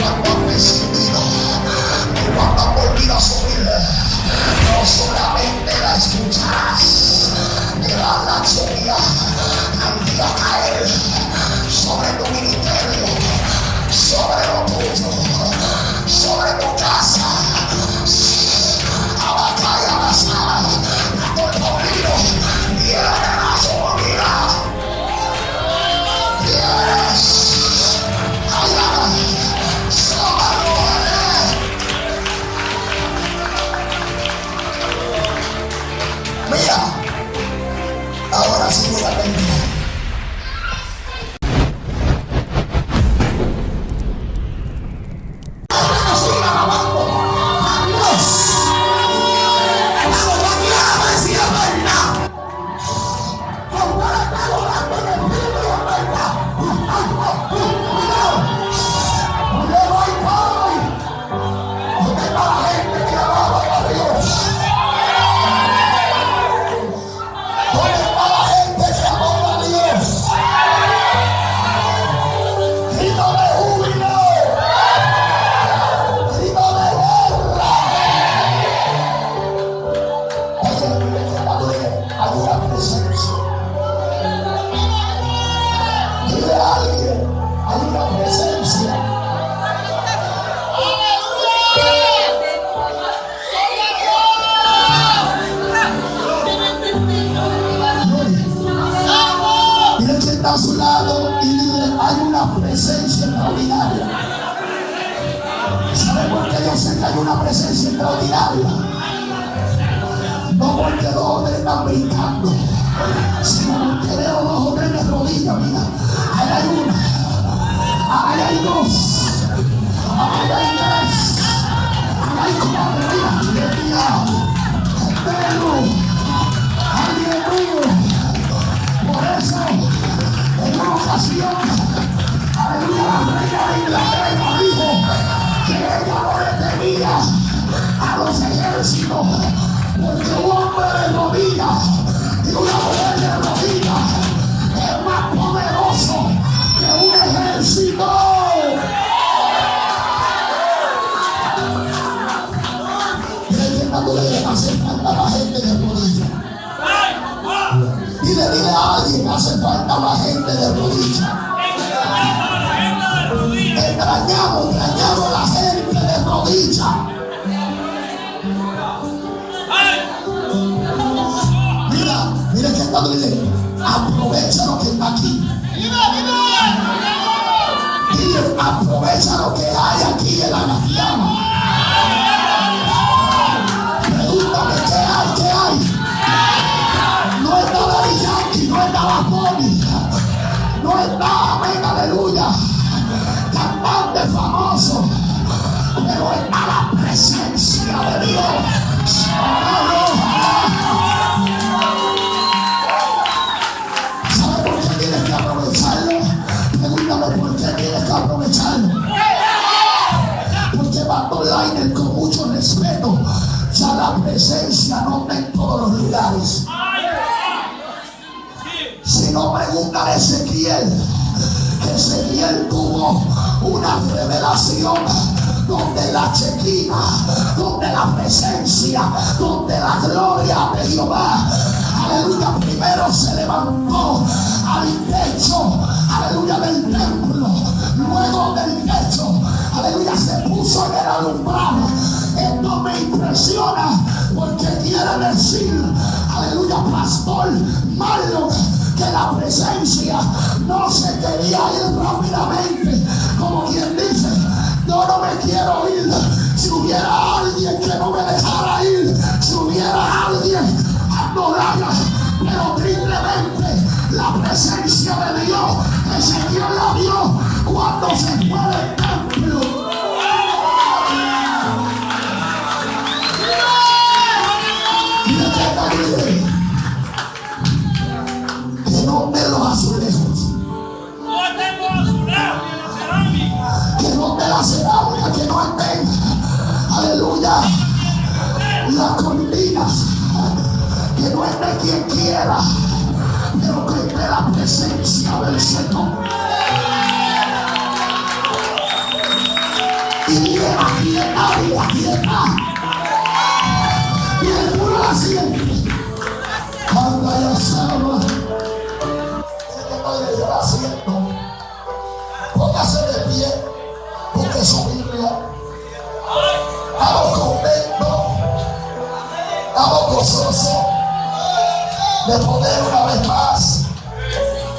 cuando han recibido y cuando han volvido a subir, no solamente la escucharás, verás la lluvia al día caer sobre tu ministerio, sobre lo tuyo, sobre tu casa. Abacaya la sala, a tu sobrino, viene la lluvia. Yes. Allá, mira, ahora sí voy a terminar. A su lado y dile: hay una presencia extraordinaria. ¿Sabe por qué yo sé que hay una presencia extraordinaria? No porque los hombres están brincando, sino porque veo los hombres de rodillas. Mira, ahí hay una, ahí hay dos, ahí hay tres, ahí hay cuatro. Mira, pero aleluya. Por eso, en una ocasión, aleluya, la reina de Inglaterra dijo que ella no le temía a los ejércitos, porque un hombre de rodillas y una mujer de rodillas es más poderoso que un ejército. Le hace falta la gente de rodillas. Dile a alguien: hace falta la gente de rodillas. Extrañamos a la gente de rodillas. Mira que está diciendo: aprovecha lo que está aquí. Dile: aprovecha lo que hay aquí en la llama. Pregúntame: ¿qué hay? No está la Yankee, no está la Pony, no está, amén, aleluya, cantante famoso, pero está la presencia de Dios. ¿Sabe por qué tienes que aprovecharlo? Pregúntame: ¿por qué tienes que aprovecharlo? Porque Pastor Lainer, con mucho respeto, ya la presencia no está en todos los lugares. Si no, pregúntale a Ezequiel, que Ezequiel tuvo una revelación donde la chequina, donde la presencia, donde la gloria de Jehová, aleluya, primero se levantó al techo, aleluya, del templo. Luego del techo, aleluya, se puso en el alumbrado. Esto me impresiona porque quiere decir, aleluya, Pastor Marlon, que la presencia no se quería ir rápidamente, como quien dice: yo no me quiero ir. Si hubiera alguien que no me dejara ir, si hubiera alguien adorara, pero tristemente la presencia de Dios, Ezequiel la vio cuando se fue del templo. Que no te los azulejos, que no te la cerámica, que no estén, aleluya, las cortinas, que no esté quien quiera, pero que esté la presencia del Señor. Y dile, aquí está, dile, aquí está. Y el puro asiento. Cuando ya salva, el asiento. Póngase de pie, busque su Biblia. Estamos contentos, estamos gozosos de poder una vez más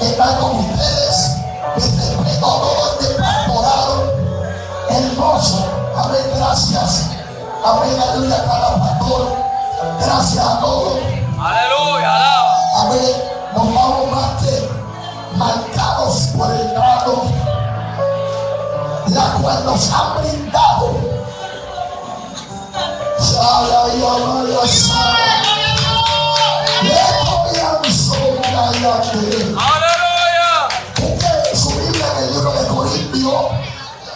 estar con ustedes. Interpreto todo este pastorado hermoso. Amén, gracias. Amén, aleluya, cada pastor. Gracias a todos. Aleluya, alaba. Amén. Nos vamos más que marcados por el trato, la cual nos han brindado. Aleluya. Busque su Biblia en el libro de Corintios.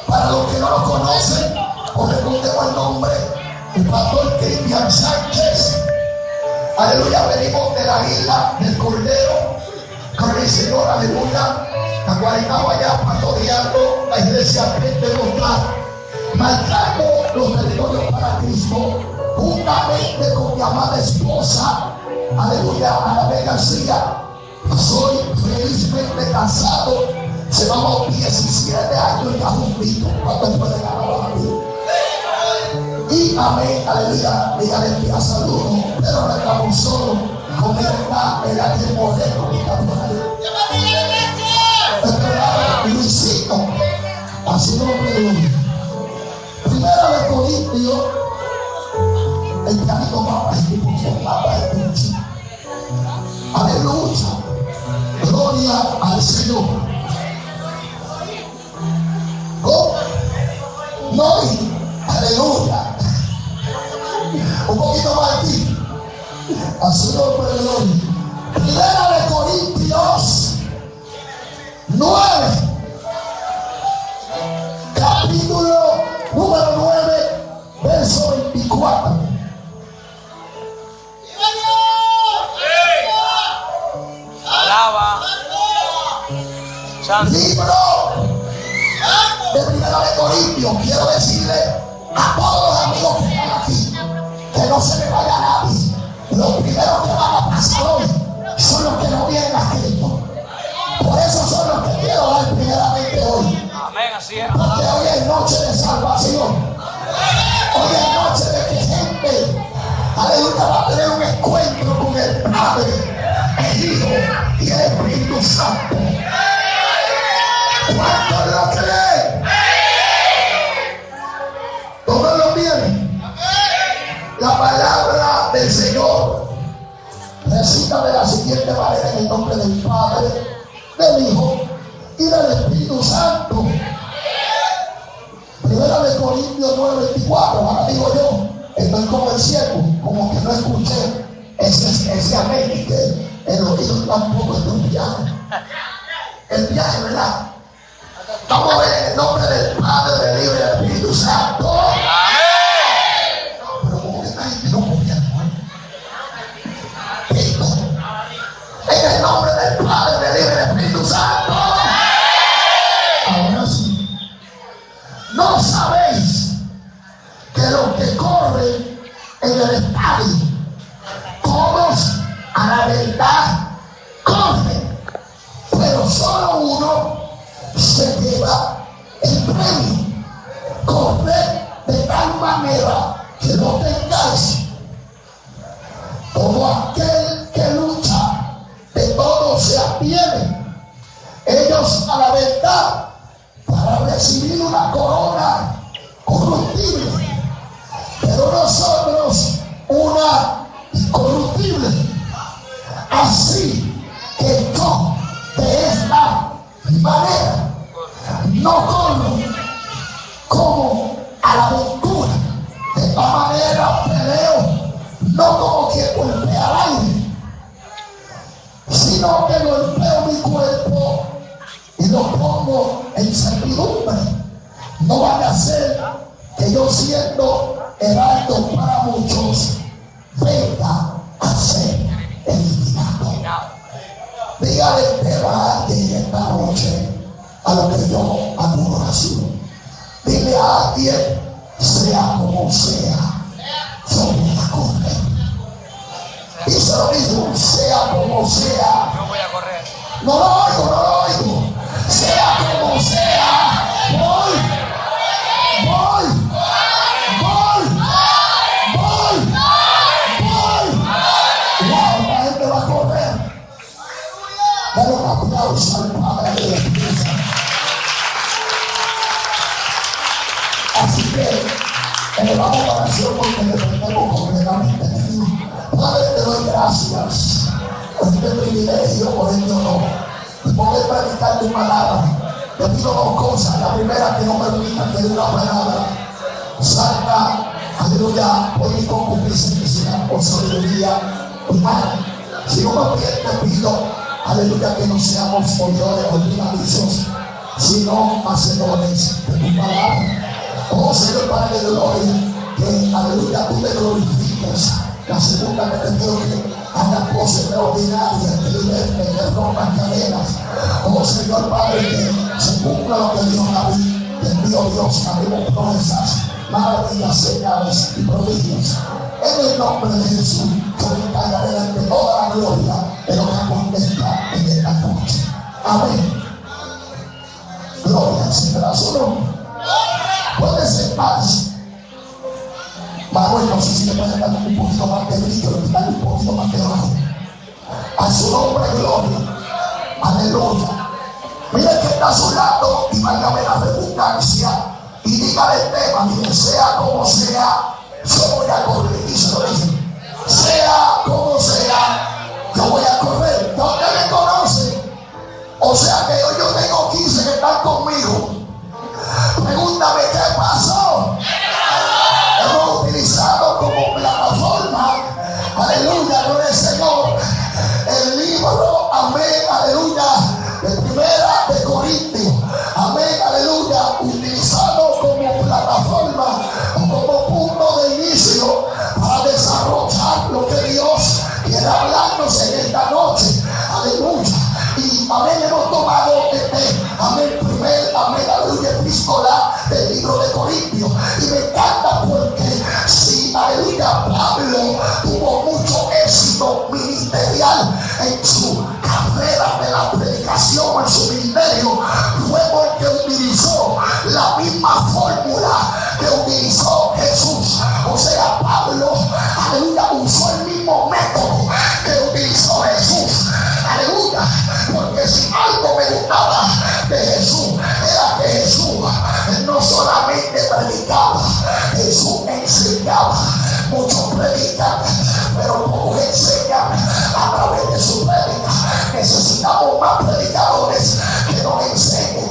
Para los que no lo conocen, os recordemos el nombre, el pastor Cristian Sánchez. Aleluya, venimos de la isla del Cordero con el Señor, aleluya, la cual estamos allá pastoreando la iglesia pentecostal, marcando los territorios para Cristo, juntamente con mi amada esposa, aleluya, Anabel García. Soy felizmente casado, llevamos 17 años ya juntitos. ¿Cuánto puede ganar a mí? Y amén, aleluya, ella le envía saludos, pero no estamos solos, con él está el ángel modelo que está por ahí. Luisito, a su nombre de hoy. Primera de Corintios, el pianito mapa es tipo mapa de pinche. Aleluya, gloria al Señor. Oh, no, aleluya. Un poquito más aquí. A su nombre de gloria. Primera de Corintios 9. Capítulo número 9, verso 24. Alaba. Libro de Primera de Corintios. Quiero decirle a todos los amigos que están aquí que no se me vaya nadie. Los primeros que van a pasar hoy son los que no vienen a Cristo. Por eso son los que quiero dar primeramente hoy. Amén, así es. Porque hoy es noche de salvación. Hoy es noche de que gente, aleluya, va a tener un encuentro con el Padre, el Hijo y el Espíritu Santo. ¿Cuántos lo creen? ¿Todos lo tienen? La palabra del Señor recita de la siguiente manera en el nombre del Padre, del Hijo y del Espíritu Santo. Primera de Corintios 9:24. Ahora digo yo, estoy como el ciego, como que no escuché ese amén, que el oído tampoco es de un viaje. El viaje, ¿verdad? Vamos a ver en el nombre del Padre, del Hijo y del Espíritu Santo. Pero como que esta gente no podía, ¿no? En el nombre del Padre, del Hijo y del Espíritu Santo. Ahora sí. ¿No sabéis que los que corren en el estadio, todos a la verdad corren, pero solo uno se lleva el premio? Corred de tal manera que no tengáis. Todo aquel que lucha, de todo se abstiene. Ellos a la verdad, para recibir una corona corruptible, pero nosotros una incorruptible. Así que yo de esta manera no corro como a la aventura, de esta manera peleo, no como quien golpea al aire, sino que golpeo mi cuerpo y lo pongo en servidumbre. No vaya a ser que yo, siendo heraldo para muchos, venga a ser eliminado. Dígale que va a alguien esta noche a lo que yo hago oración. Dile a Diga alguien, sea como sea, yo voy a correr. Dice lo mismo, sea como sea. Yo voy a correr. No lo oigo, no lo oigo. Sea como sea, voy. Wow, la gente va a correr. Dale un aplauso al Padre de la Iglesia. Así que elevamos la oración porque dependemos completamente de Dios. Padre, te doy gracias por este privilegio, por este honor, de poder predicar tu palabra. Te pido dos cosas. La primera, que no permita que una palabra salga, aleluya, por mi concupiscencia, por sabiduría humana. Si no me te pido, aleluya, que no seamos oidores olvidadizos, sino hacedores de tu palabra. Oh Señor Padre de gloria, que aleluya tú te glorifiques. La segunda, que te pido que haga cosas extraordinarias, que liberte, que rompan cadenas. Oh Señor Padre, que se cumpla lo que Dios David te envió. Dios, abrimos promesas, maravillas, señales y prodigios. En el nombre de Jesús, yo me encargaré de toda la gloria de lo que acontezca en esta noche. Amén. Gloria al Señor, a su nombre. Puede sentarse. Manuel, no sé si le puede dar un poquito más de brillo, le dar un poquito más de oro. A su nombre, gloria. Aleluya. Mire que está a su lado y váyame la redundancia y diga el tema, mire, sea como sea, yo voy a correr. Y se lo dice, sea como sea, yo voy a correr. ¿Ya usted me conoce? O sea que yo tengo 15 que están conmigo. Pregúntame qué pasó. Hemos utilizado como plataforma, aleluya, gloria al Señor, el libro, amén, aleluya, de Primera de Corintios, amén, aleluya, utilizado como plataforma, como punto de inicio para desarrollar lo que Dios quiere hablarnos en esta noche, aleluya. Y amén, hemos tomado amén, amén, aleluya, epístola del libro de Corintios. Y me encanta porque si, aleluya, Pablo tuvo mucho éxito ministerial en su carrera de la predicación, en su ministerio, fue porque utilizó la misma fórmula que utilizó Jesús. O sea, Pablo, aleluya, usó el mismo método que utilizó Jesús. Aleluya, porque si algo me gustaba de Jesús, era que Jesús no solamente predicaba, Jesús enseñaba. Muchos predican, pero pocos enseñan a través de su prédica. Necesitamos más predicadores que nos enseñen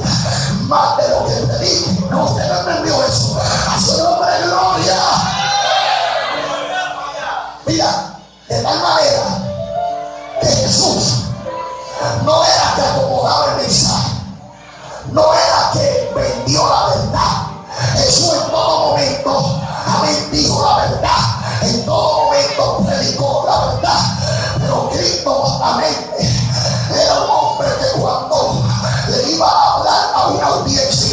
más de lo que prediquen. No, usted no entendió eso. A su nombre, gloria. Mira, de tal manera que Jesús no era que acomodaba el mensaje, no era que vendió la verdad. Jesús en todo momento, amén, dijo la verdad. En todo momento predicó la verdad. Pero Cristo, amén, era un hombre que cuando le iba a hablar a una audiencia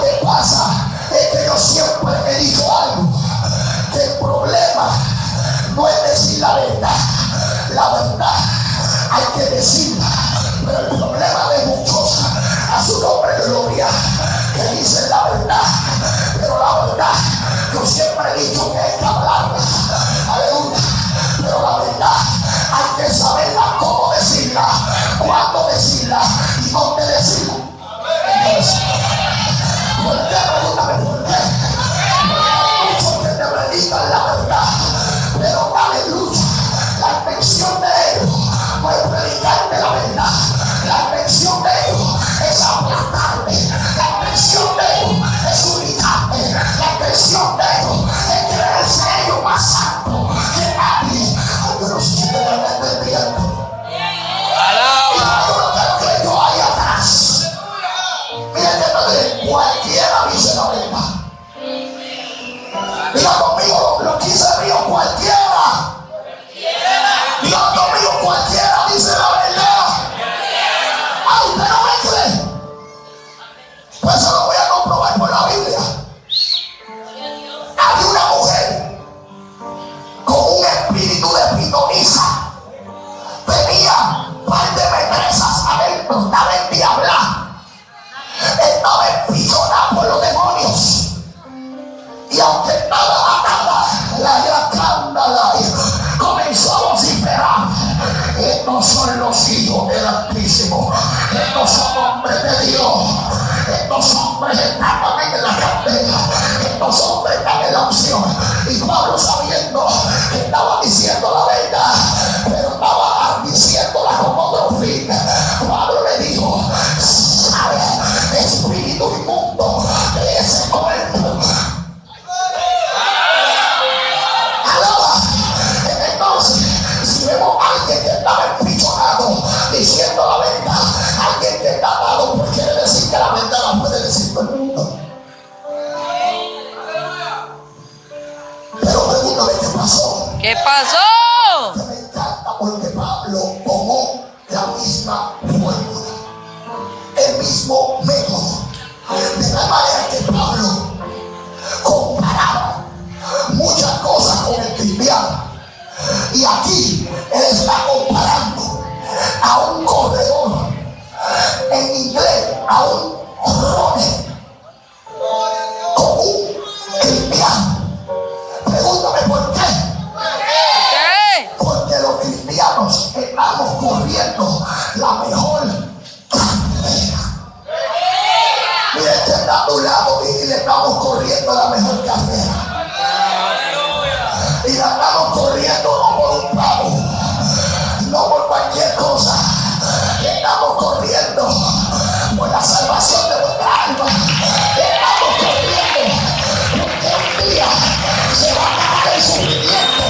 que pasa es que yo siempre he dicho algo, que el problema no es decir la verdad hay que decirla, pero el problema de muchos, a su nombre de gloria, que dicen la verdad, pero la verdad, yo siempre he dicho que hay que hablarla, aleluya, pero la verdad hay que saberla, cómo decirla, cuándo decirla y dónde decirla. Entonces, ¿por qué? Pregúntame por qué. Porque hay muchos que te predican la verdad, pero aleluya, la intención de ellos no es predicarte la verdad, la intención de ellos es aplastarte, la intención de ellos es unitarte, la intención de ellos es creerse ellos más santos que nadie. Ay, yo no sé si te voy a entender. Alaba. Yo no quiero que yo vaya atrás. Miren, cualquiera dice la verdad. Diga conmigo lo que hice río, cualquiera. Diga conmigo, cualquiera dice la verdad. Ay, usted no me cree. Pues se lo voy a comprobar por la Biblia. Había una mujer con un espíritu de pitonisa. Tenía un par de metresas adentro, estaba endiablada. Estaba empisonada por los demonios. Y aunque estaba atada, la gran cándala comenzó a vociferar. Estos son los hijos del Altísimo. Estos son hombres de Dios. Estos hombres están en la candela. Estos hombres están en la unción. Y Pablo, sabiendo que estaba diciendo la verdad, pero estaba diciéndola con otro fin, Pablo le dijo: ¿sabe, espíritu inmundo de ese cuerpo? Entonces, si vemos a alguien que estaba empichonado diciendo la verdad, alguien que está dado, pues quiere decir que la verdad la puede decir todo el mundo. Pero pregúntame qué pasó. ¿Qué pasó? Que me encanta porque Pablo tomó la misma fórmula, el mismo método, de la manera que Pablo comparaba muchas cosas con el cristiano. Y aquí él está comparando a un corredor, en inglés a un runner, con un cristiano. Pregúntame por qué. ¿Qué? Porque los cristianos estamos corriendo la mejor carrera. Mira, este está a tu lado y le estamos corriendo la mejor carrera. Y la estamos corriendo no por un pavo, no por cualquier cosa. Estamos corriendo por la salvación de nuestra alma. Estamos corriendo porque un día se va a acabar el sufrimiento,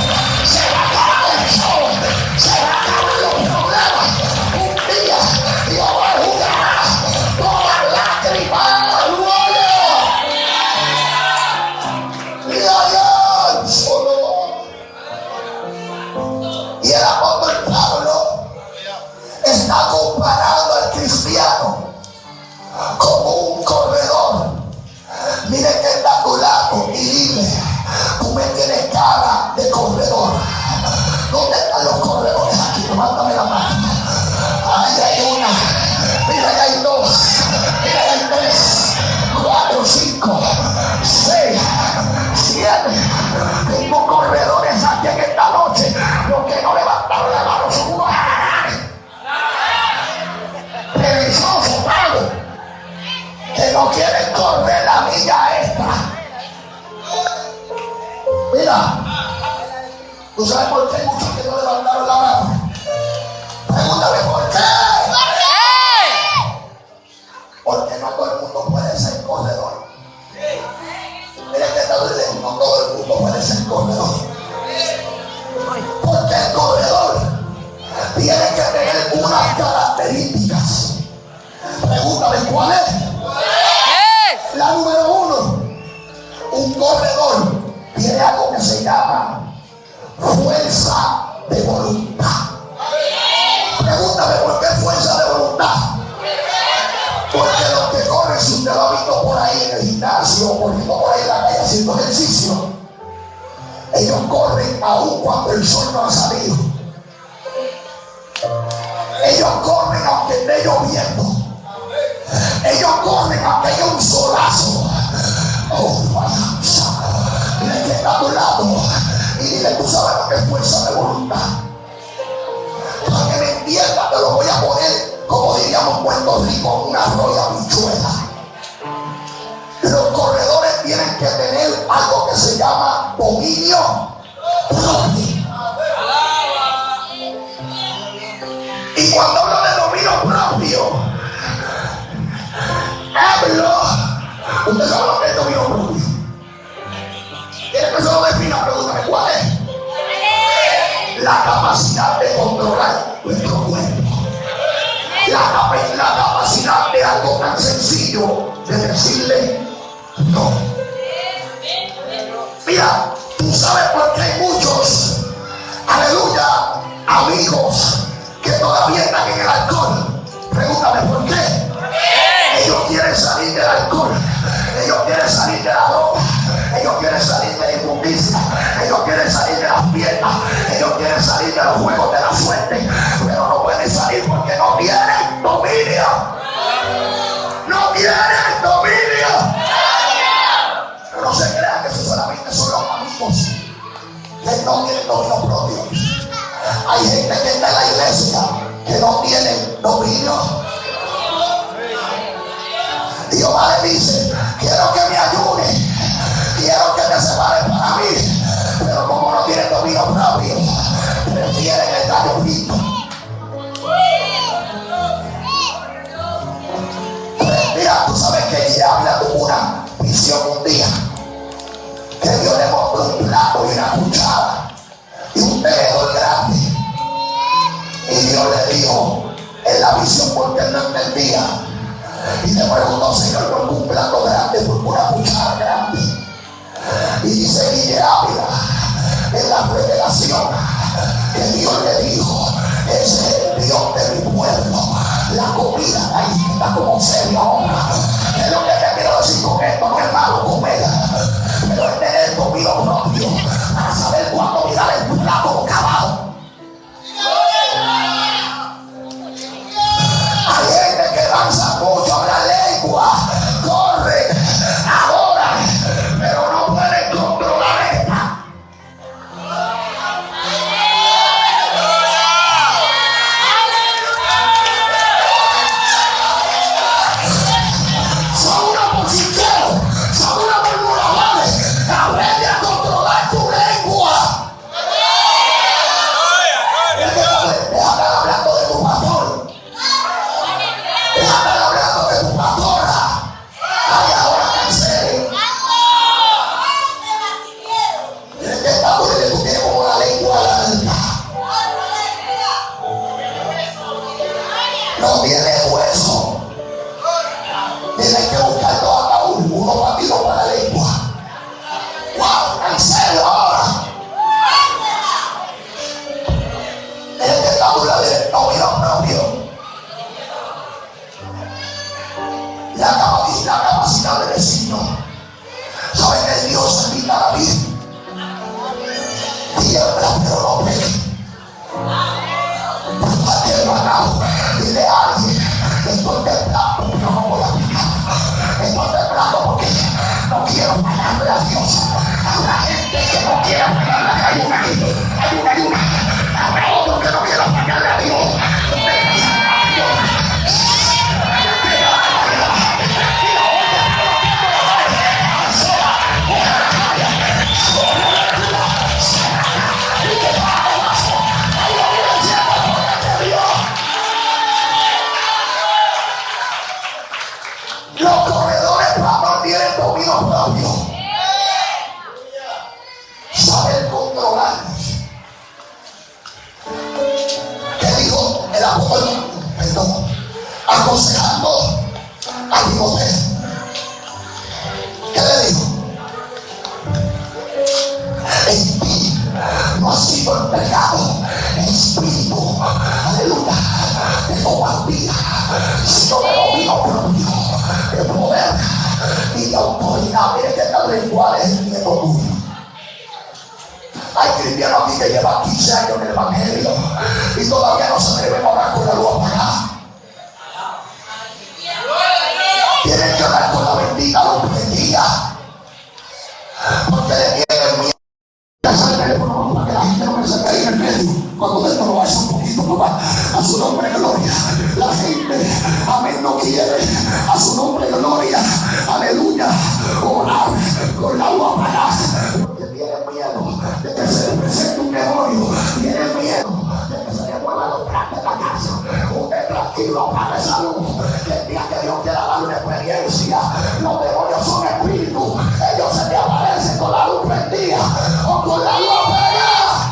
se va a acabar el show, se va a acabar los problemas. Un día Dios va a jugar toda lágrima. Y el apóstol Pablo está comparando al cristiano como un corredor. Mire que está a tu lado y dile: tú me tienes cara de corredor. ¿Dónde están los corredores aquí? Levántame la mano. Ahí hay una, mira, ahí hay dos, mira, ahí hay tres, 4, 5, 6, 7. Tengo corredores aquí en esta noche. Los que no levantaron la mano son unos perezosos, pagos, que no quieren correr la milla extra. Mira, ¿tú sabes por qué hay muchos que no levantaron la mano? Pregúntame por qué. Porque no todo el mundo puede ser corredor. Mira que está diciendo, no todo el mundo puede ser corredor. Porque el corredor tiene que tener unas características. Pregúntame cuál es. La número 1, un corredor tiene algo que se llama fuerza de voluntad. Pregúntame por qué fuerza de voluntad. Porque los que corren, si usted lo ha visto por ahí en el gimnasio, corriendo por ahí en la calle haciendo ejercicio, ellos corren aún cuando el sol no ha salido. Ellos corren aunque esté lloviendo. Ellos corren aunque haya un solazo. Oh, dile que está a tu lado y dile, tú sabes lo que es fuerza de voluntad. Para que me entienda, te lo voy a poner, como diríamos en Puerto Rico, una roya bichuela. Los corredores tienen que tener algo que se llama dominio propio. Y cuando hablo de dominio propio, hablo. Usted sabe lo que es dominio propio. ¿Quiere que se lo defina? Pregúntame, ¿cuál es? La capacidad de controlar nuestro cuerpo. La capacidad de algo tan sencillo de decirle no. Mira, tú sabes por qué hay muchos, aleluya, amigos que todavía están en el alcohol. Pregúntame por qué. Ellos quieren salir del alcohol, ellos quieren salir de la droga, ellos quieren salir de la inmundicia, ellos quieren salir de las fiestas, ellos quieren salir de los juegos de la suerte, pero no pueden salir porque no tienen dominio. No tienen dominio. Pero no se crean que eso solamente son los amigos que no tienen dominio propio. Hay gente que está en la iglesia que no tiene dominio. Jehová le dice, quiero que me ayude, quiero que te separes para mí, pero como no tienen dominio propio, prefieren el gallo pinto. Mira, tú sabes que ella tuvo una visión un día, que Dios le mostró un plato y una cuchara y un tenedor grande, y Dios le dijo en la visión, porque él no entendía, y le preguntó, Señor, ¿por qué un plato grande, por una cuchara grande? Y dice Guille Ávila en la revelación que Dios le dijo, ese es el Dios de mi pueblo. La comida ahí está como seria ahora. Es lo que te quiero decir con esto, no es malo comer, pero es tener dominio propio para saber cuándo mirar el plato boca abajo. Hay gente que danza mucho, habla lengua, corre, adora, pero no puede controlar esta. Son unos positivos, son unos murmuradores. Aprende a controlar tu lengua. Deja de estar hablando de tu pastor. Deja de estar hablando de tu pastora. Ay, ahora cancele. Tienes que estar porque tú tienes como la lengua larga. No tienes hueso. Tienes que buscar dos ataúdes, uno para ti, uno para la lengua. Wow, cancelo ahora. Tienes que estar por la de dominio propio. La capacidad de decir no. ¿Saben que Dios invita a David? Tiembla, pero no peque. Aquel manado, dile a alguien, estoy temblando, pero no voy a pecar. Estoy temblando porque no quiero pagarle a Dios. Habrá gente que no quiere pagarle a Dios. Hay una. Habrá otro que no quiere pagarle a Dios. Los corredores no tienen dominio propio. imaginado. Mire que tal ritual es el nieto tuyo. Hay cristianos aquí que llevan 15 años en el evangelio y todavía no se atreven a orar con la luz apagada. Tienen que orar con la bendita luz prendida, porque le tienen miedo. El teléfono para que la gente no me saque ahí en el medio. Cuando esto lo hace un poquito, papá, a su nombre gloria. La gente, amén, no quiere a su nombre gloria, aleluya, orar con la luz apagada, porque tienen miedo de que se le presente un demonio, tienen miedo de que se le muevan los trastes de la casa. Usted tranquilo, apaga esa luz. El día que Dios quiera dar una experiencia, los demonios son espíritus, ellos se te aparecen con la luz prendida o con la luz apagada.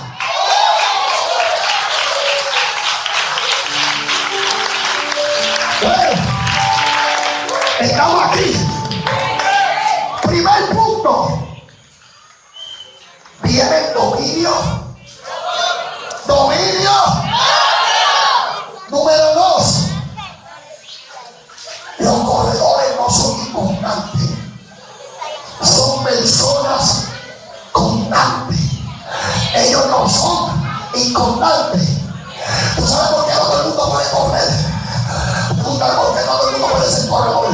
Estamos aquí. Primer punto. Viene el dominio. Dominio. Número 2. Los corredores no son inconstantes. Son personas constantes. Ellos no son inconstantes. ¿Tú sabes por qué no todo el mundo puede correr? Pregunta por qué no todo el mundo puede ser corredor.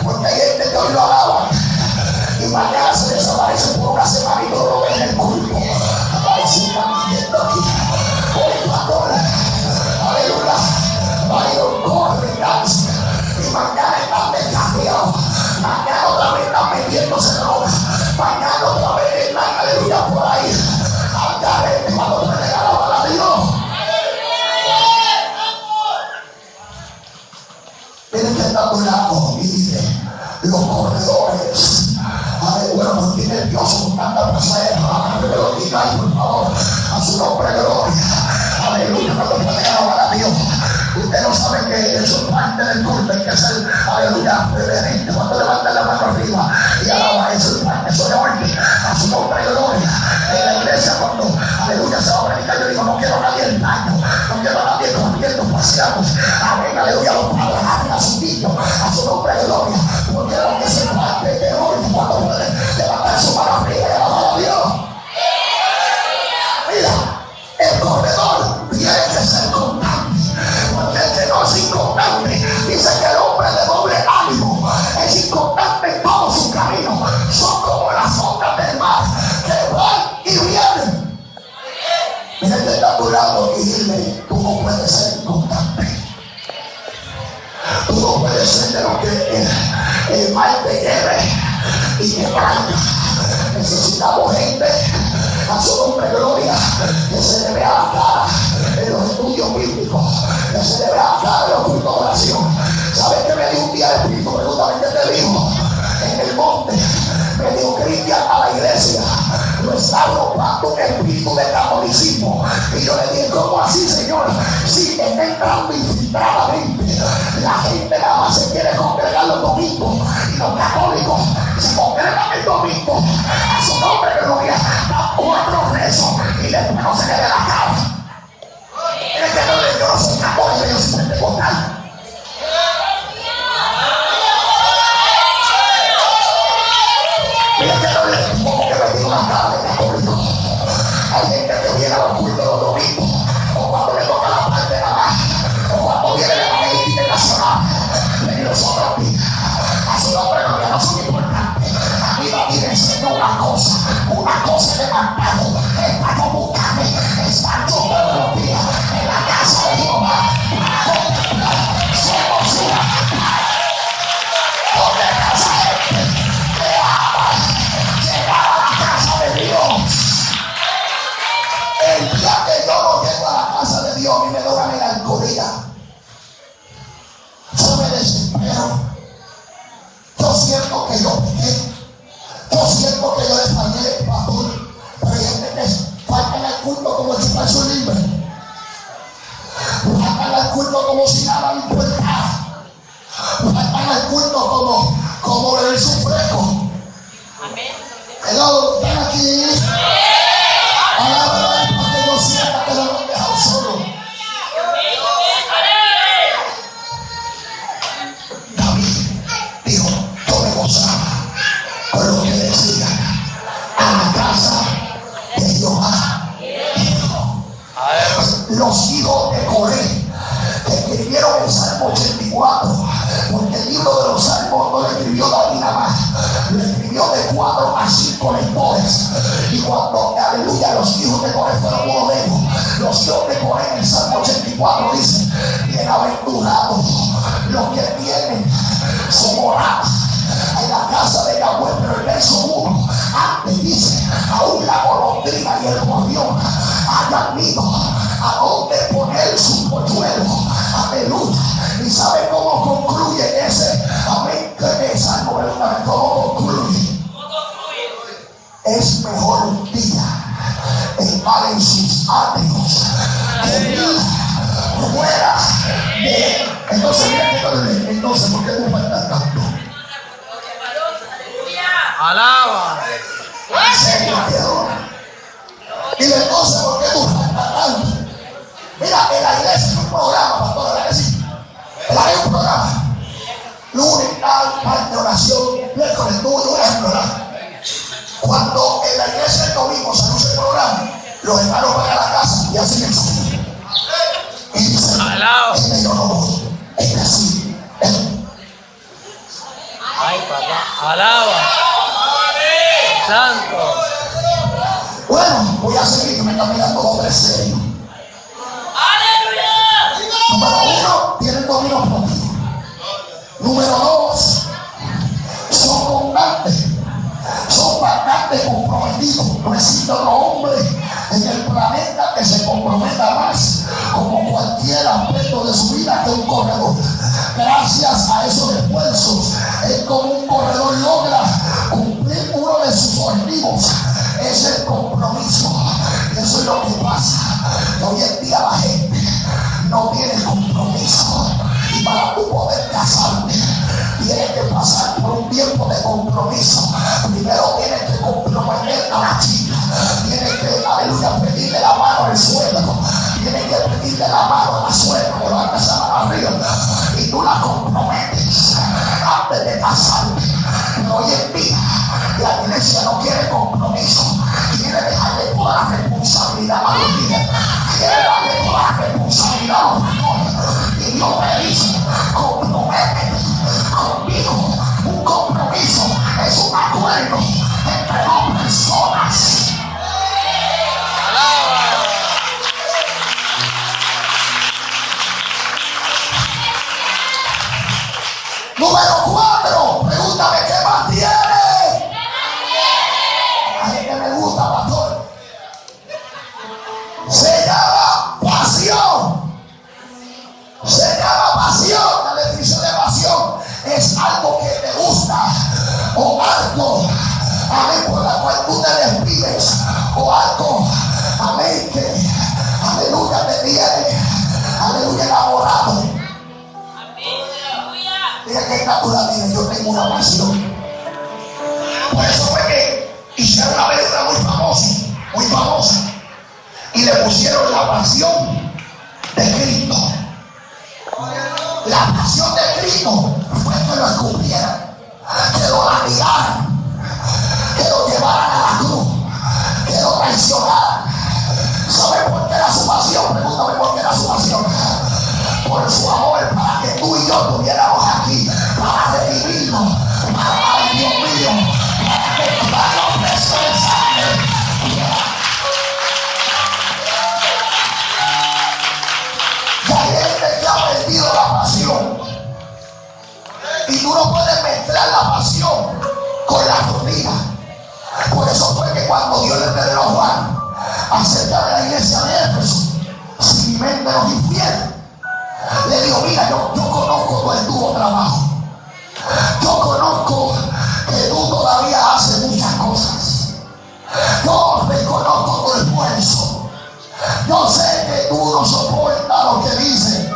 Porque hay gente que hoy lo alaban y mañana se desaparece por una semana y no lo ven en el culto. Ay, si están viendo aquí. Hoy pastor, aleluya, Byron corre, danza, y mañana están descarriados. Mañana otra vez están metiéndose droga. Mañana otra vez están, aleluya, por ahí. Al carrete cuando te regalaban a Dios. Miren que está por lado y dice, los corredores, bueno, no tiene Dios con tanta placer, que me lo diga ahí, por favor, a su nombre gloria, aleluya, cuando puede alabar a Dios. Usted no sabe que eso es parte del culto, hay que ser, aleluya, reverente, cuando levanta la mano arriba y alaba, eso es parte, eso de orden, a su nombre gloria. En la iglesia cuando, aleluya, se va a predicar, yo digo, no quiero a nadie en daño, no quiero a nadie corriendo, paseamos, amén, aleluya, los padres, a sus niños, a su nombre gloria, porque lo que se parte de hoy, cuando puede levantar su mano arriba y alabar a Dios. Mira, el corredor tiene que ser constante, porque el que no es inconstante, dice que el hombre de doble ánimo es inconstante en todo su camino, son como las ondas del mar, que van y vienen. Mira que está a tu lado y dile, tú no puedes ser inconstante. Tú no puedes ser de lo que el mal te lleve y te traiga. Necesitamos gente, a su nombre gloria, que se le vea la cara en los estudios bíblicos, que se le vea la cara en los cultos de oración. ¿Sabes qué me dijo un día el Espíritu? Pregúntame qué te dijo. En el monte me dijo Cristian a la iglesia, lo está robando un espíritu de catolicismo. Y yo le dije, ¿cómo así, Señor? Si está entrando infiltradamente. La gente nada más se quiere congregar los domingos y los católicos se congregan el domingo. A su nombre gloria, dan 4 rezos y después no se le ve la cara. Es que yo no soy católico, yo soy pentecostal. Mira que no le como que me dio una cara de católico. Hay gente que viene a los cultos los domingos, o cuando le toca la parte de la mano, o cuando viene la familia internacional. Pero nosotros aquí, a su nombre no son importantes. Aquí va a ir enseñando una cosa de marcado, está como carne, está todos los días en la casa de Jehová. Somos una donde casa gente que ama llegar a la casa de Dios. El día que yo no llego a la casa de Dios, a mí me da una melancolía. Yo me desespero. Yo siento que yo pequé. Yo siento que yo le fallé, pastor. Pero hay gente que faltan al culto como si fuese un libre. Faltan al culto como si nada le importara. Faltan al culto como beber su fresco. Hello, ¿están aquí? Ahora es porque yo sienta que lo han dejado solo. David dijo, yo me gozaba 24 dice: bienaventurados los que tienen su morada en la casa de Yahweh. Pero el verso 1 antes dice: aún la golondrina y el gorrión hayan ido a donde poner su polluelo. Aleluya. Y sabe cómo concluye ese amén, que esa novela, cómo concluye. Es mejor un día estar en sus atrios que mil fuera de él. Entonces, entonces, ¿por qué tú faltas tanto? Alaba. Y entonces, ¿por qué tú faltas tanto? Mira, en la iglesia hay un programa, pastor, ¿verdad que sí? Hay un programa. Lunes, tal de oración, miércoles, tuyo, ¿verdad? Cuando en la iglesia el domingo se anuncia el programa, los hermanos van a la casa y hacen el sonido. Y dicen: yo no voy. Es así. Ay, papá. Alaba. Santo. Bueno, voy a seguir, que me está mirando doble serio. Número 1, tienen dominio propio. Número 2, son constantes. Son bastante comprometidos. No existe otro hombre en el planeta que se comprometa más como cualquier aspecto de su vida que un corredor. Gracias a esos esfuerzos es como un corredor logra cumplir uno de sus objetivos: es el compromiso. Y eso es lo que pasa, que hoy en día la gente no tiene compromiso. Y para tú poder casarte, tienes que pasar por un tiempo de compromiso. Primero tienes que comprometer a la chica. Tienes que, aleluya, pedirle la mano al suegro. Tienes que pedirle la mano a la suegra. Levanta esa mano arriba y tú la comprometes antes de casarte. Pero hoy en día la iglesia no quiere compromiso. Quiere dejarle toda la responsabilidad a los líderes. Quiere darle toda la responsabilidad a los menores. Y Dios me dice: comprométete conmigo. Un compromiso es un acuerdo entre dos personas. Número 4, pregúntame: ¿qué más tiene? A gente me gusta, pastor. Se llama pasión. Se llama pasión. La definición de pasión es algo que te gusta, o algo, amén, por la cual tú te desvives, o algo, amén, que, aleluya, te tiene, aleluya, enamorado. Mira qué estatura tiene. Yo tengo una pasión. Por eso fue que hicieron una película muy famosa, y le pusieron La Pasión de Cristo. La pasión de Cristo fue que lo escupieran, que lo latigaran, que lo llevaran a la cruz, que lo traicionaran. ¿Sabe por qué era su pasión? Pregúntame por qué era su pasión. Por su amor, para que tú y yo estuviéramos aquí, para redimirnos, para, ay Dios mío, para que para los presos de sangre. Y hay gente que ha perdido la pasión. Y tú no puedes mezclar la pasión con la rutina. Por eso fue que cuando Dios le reveló a Juan acerca de la iglesia de Éfeso, si mi mente no es infiel, le digo: mira, yo conozco todo el tuyo trabajo. Yo conozco que tú todavía haces muchas cosas. Yo reconozco tu esfuerzo. Yo sé que tú no soportas lo que dice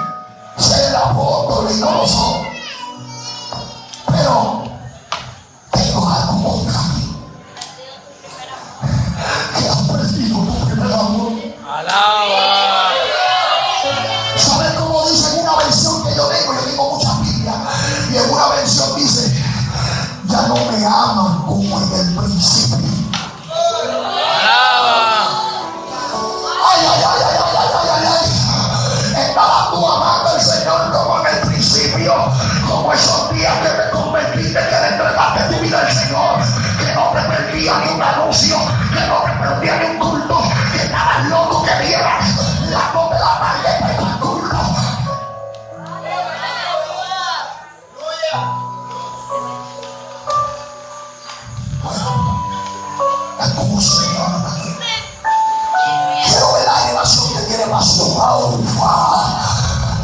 ser apóstol y no lo son. Pero tengo algo contra ti, que has perdido tu primer amor. Alaba. ¿Sabes cómo dice en una versión que yo tengo? Yo tengo muchas Biblias, y en una versión dice: ya no me aman como en el principio. Alaba. Ay, ay, ay, ay, ay, ay, ay, ay. Estabas tú amando al Señor como en el principio, como esos días que te convertiste, que le entregaste tu vida al Señor, que no te perdías ni un anuncio, que no te perdías ni un culto, que estabas loco que vieras las 2 de la tarde para el culto.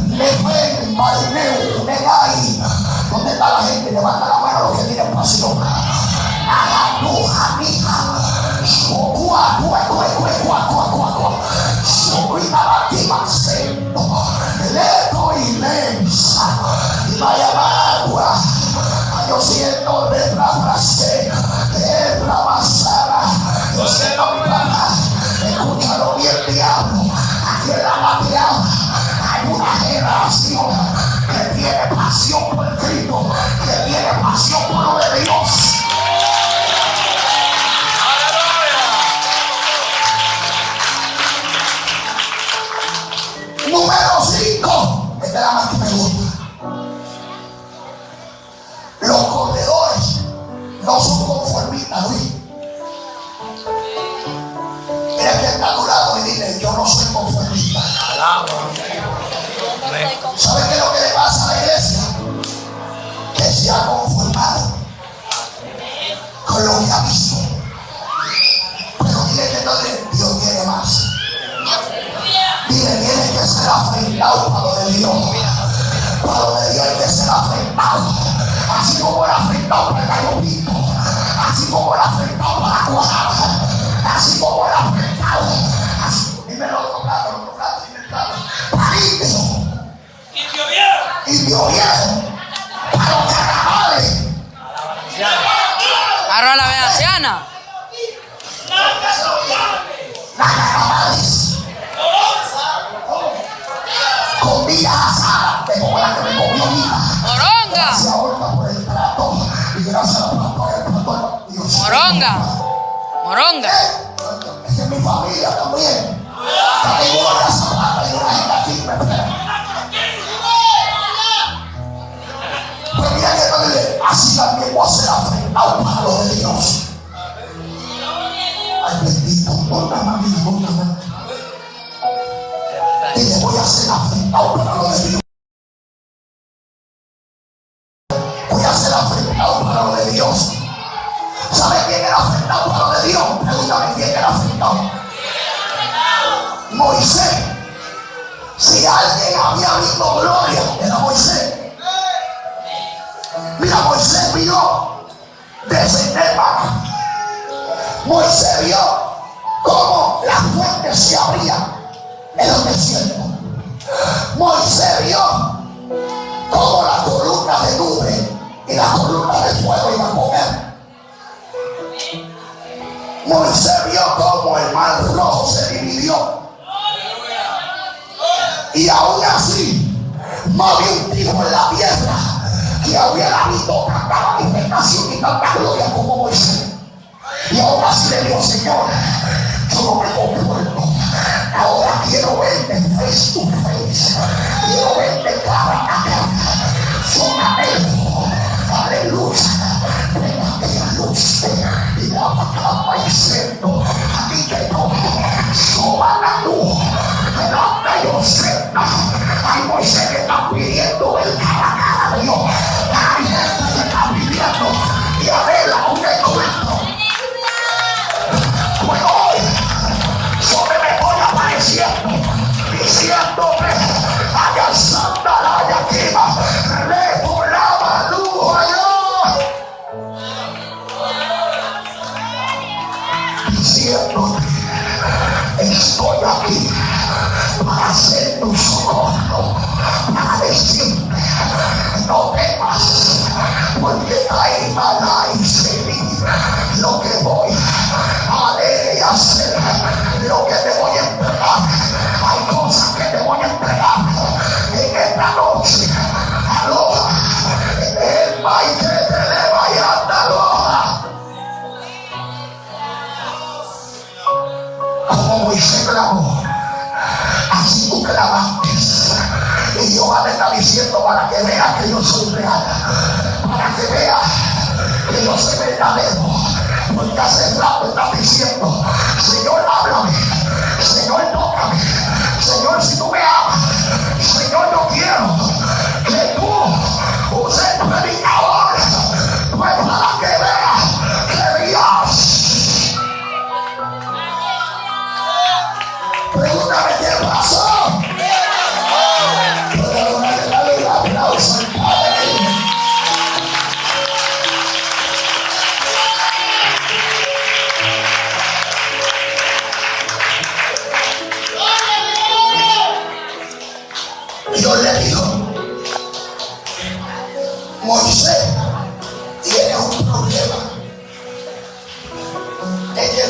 Nefen, Marineu, Negai. ¿Dónde está la gente? Levanta la mano los que tienen pasión. Yo siento de ramasé, de ramasara. Yo siento mi papá. Escúchalo bien, diablo. Aquí en la materia hay una generación que tiene pasión por Cristo, que tiene pasión por lo de Dios. Número 5. Esta es la más que me gusta. Los corredores no son conformistas, Luis. Mira que está a tu lado y dile: yo no soy conformista. ¿Sabe qué es lo que le pasa a la iglesia? Que se ha conformado con lo que ha visto. Pero dile que entonces Dios quiere más. Dile: tienes que ser afrentado para lo de Dios. Para lo de Dios hay que ser afrentado. Así como era afrentado para el gallo pinto. Así como era afrentado para la cuajada. Así como era afrentado. Dime los otros platos, dime el plato. Para limpio. Indio viejo. Para los carnavales. Arroz la veneciana. Las carnavales. Con vidas asadas, de como la que me comió vida. Moronga. Gracias ahora por el plato. Y gracias por el plato. Moronga. Moronga. Esa es mi familia también. Tengo una zapata y una gente aquí que me espera. Pues mira que no dile: así también voy a ser afrentado para lo de Dios. Ay, bendito, ponga mami, ponga mami. Dile: voy a ser afrentado para lo de Dios. Voy a ser afrentado para lo de Dios. ¿Sabe quién era afrentado para lo de Dios? Pregúntame quién era afrentado. Moisés. Si alguien había visto gloria, era Moisés. Mira, Moisés vio descender para. Moisés vio cómo las fuentes se abrían en el desierto. Moisés vio cómo la columna de nube y la columna de fuego iban a comer. Moisés vio cómo el mar rojo se dividió. Y aún así no había un tipo en la tierra que hubiera visto tanta manifestación y tanta gloria como Moisés. Y aún así le dijo: Señor, yo no me conformo. Ahora quiero verte face to face. Quiero verte cara a cara. Son anhelos. Aleluya. Ven aquella luz. Y la cama y siento. Aquí te toco. Soba la luz. Delante yo siento. Hay Moisés que está pidiendo el cara a cara de Dios. Hay gente que está pidiendo. Y a ver la un encuentro. Pues hoy sobre me voy apareciendo, diciéndome: haya santa la yaquima, revolaba luz allá. Diciéndote: estoy aquí para hacer tu socorro, para decirte: no temas, porque hay maná y semilla. Lo que voy a hacer, lo que te voy a entregar, hay cosas que te voy a entregar en esta noche. Aloha, el país que te deba y anda aloha. Como Moisés clamó, así tú clamaste. Y Jehová te está diciendo para que veas que yo soy real, para que veas que yo soy verdadero. Porque hace rato estás diciendo: Señor, háblame. Señor, tócame. Señor, si tú me amas. Señor, yo quiero que tú uses tu predicador, pues para que veas que Dios. Pregúntame qué pasó.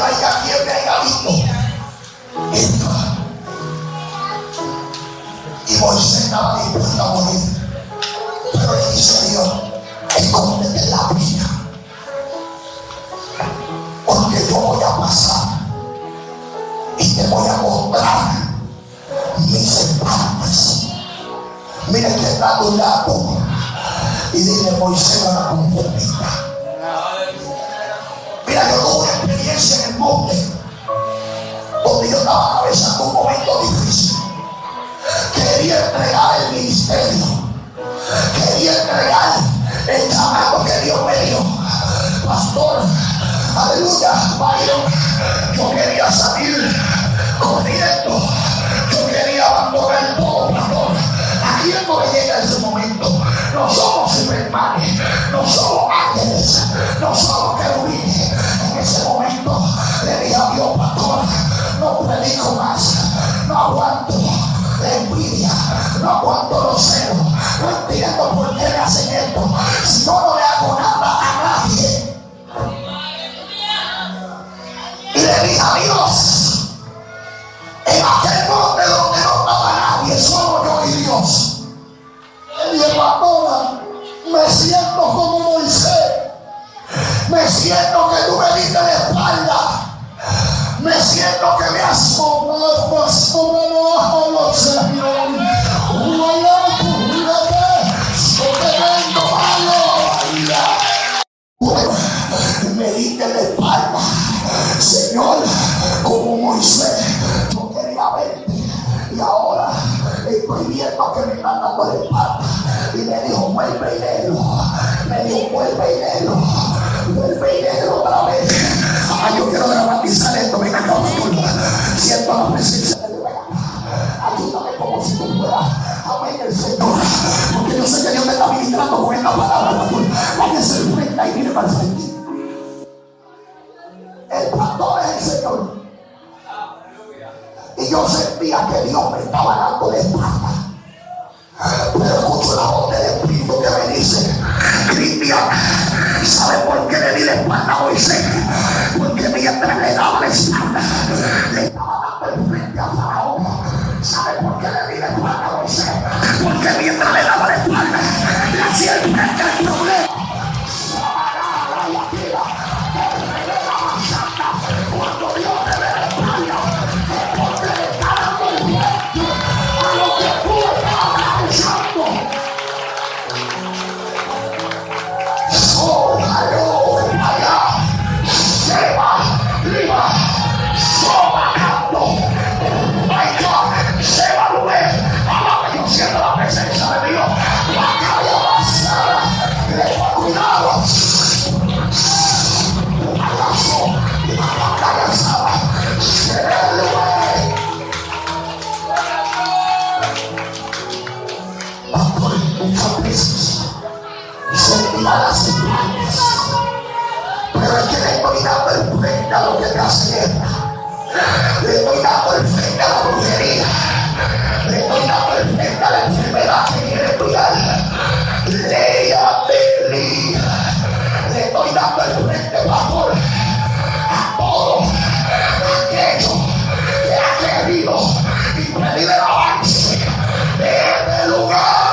haya quien me haya visto. Y Moisés estaba dispuesto a morir. Pero le dice Dios, escóndete en la vida, porque yo voy a pasar y te voy a mostrar mis partes. Mira que está a tu lado y dile, Moisés, no la conformista. Mira, yo tuve una experiencia en el monte donde yo estaba atravesando un momento difícil. Quería entregar el ministerio, quería entregar el llamado que Dios me dio. Pastor, aleluya, Byron, yo quería salir corriendo, yo quería abandonar todo, pastor. ¿A quién no le llega ese momento? No somos supermanes, no somos ángeles, no somos querubines. En ese momento le dije a Dios, pastor, no predico más, no aguanto la envidia, no aguanto los celos, no entiendo por qué me hacen esto, si yo no le hago nada a nadie. Y le dije a Dios, en aquel monte donde no estaba nadie, solo yo y Dios. Y el pastor, me siento como Moisés, me siento que tú me diste la espalda, me siento que me has sobrado, Señor. Me diste la espalda, Señor, como Moisés. Yo quería verte y ahora estoy viendo que me están dando la espalda. Y me dijo, vuelve y léelo. Me dijo, vuelve y léelo. Vuelve y léelo otra vez. Yo quiero dramatizar esto. Venga acá, pastor. Siento la presencia de Dios. Ayúdame como si tú fueras. Amén, el Señor. Porque yo sé que Dios me está ministrando con esta palabra, pastor. Váyase el frente y mire para el frente. El pastor es el Señor. Y yo sentía que Dios me estaba dando la espalda. Pero escucho la voz del Espíritu que me dice, Cristian, ¿sabe por qué le di la espalda a Moisés? Porque mientras le daba la espalda, le estaba dando el frente a Faraón. ¿Sabe por qué le di la espalda a Moisés? Porque mientras le daba la espalda, le hacía el frente al problema. Cuando Dios le dé la espalda, es porque le está dando el frente a lo que tú estabas causando. Oh, allá, Seba, Liba, Soba, Canto, Maica, Seba, Lué, ahora yo siento la presencia de Dios. La calle avanzada, le voy cuidado. Muchas veces sentía las señales, pero es que le estoy dando el frente a lo que te hace guerra, le estoy dando el frente a la brujería, le estoy dando el frente a la enfermedad que quiere tu alma, le estoy dando el frente, pastor, a todo aquello que ha querido impedir el avance de este lugar.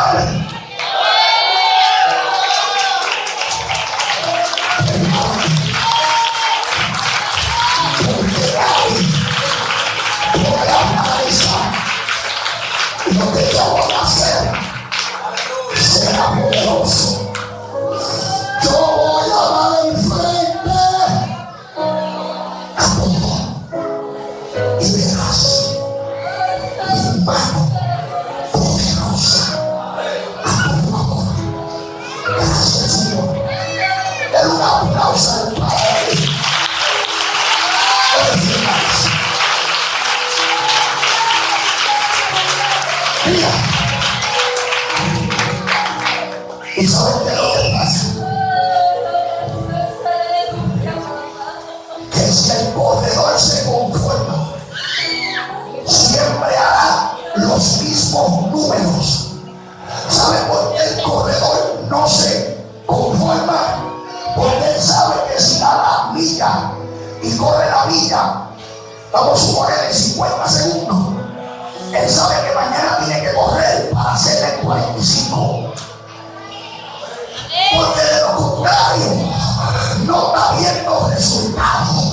Lo que yo voy a hacer será poderoso. Yo voy a dar el frente a todo y verás y corre la villa, vamos a suponer en 50 segundos, él sabe que mañana tiene que correr para hacerle 45. Porque de lo contrario, no está viendo resultados.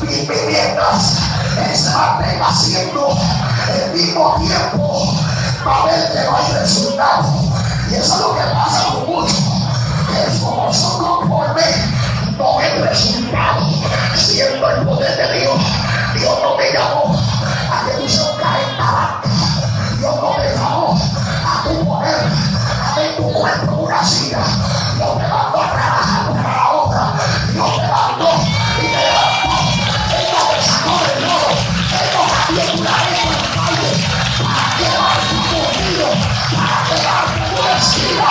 Y mientras él se mantenga haciendo el mismo tiempo, va a ver que no hay resultados. Y eso es lo que pasa con muchos, que es como son conformes, no ven resultados. Siendo el poder de Dios, Dios no te llamó a que tú seas un carente. Dios no te llamó a tu poder, a ver tu cuerpo en una silla. Dios te mandó a trabajar para la obra. Dios te mandó y te levantó. Él no te sacó del lodo. Él no cambió tu nariz en la calle para quedarte conmigo, para quedarte en una esquina.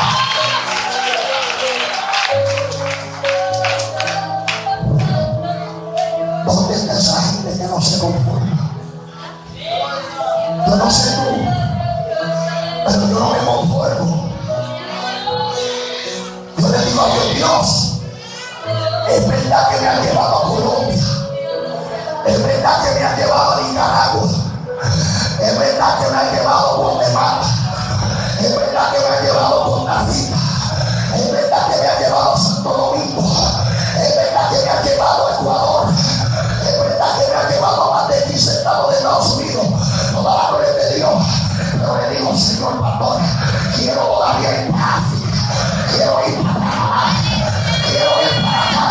¿Dónde está esa gente que no se conforma? Yo no sé tú, pero yo no me conformo. Yo le digo a Dios, es verdad que me ha llevado a Colombia, es verdad que me ha llevado a Nicaragua, es verdad que me ha llevado a Guatemala, es verdad que me ha llevado a Costa Rica, es verdad que me ha llevado a Santo Domingo, es verdad que me ha llevado a Ecuador, es verdad que me ha llevado a más de 15 estados de Estados Unidos. Toda la gloria de Dios. Pero le digo, Señor pastor, quiero todavía ir para África, quiero ir para Panamá, quiero ir para acá,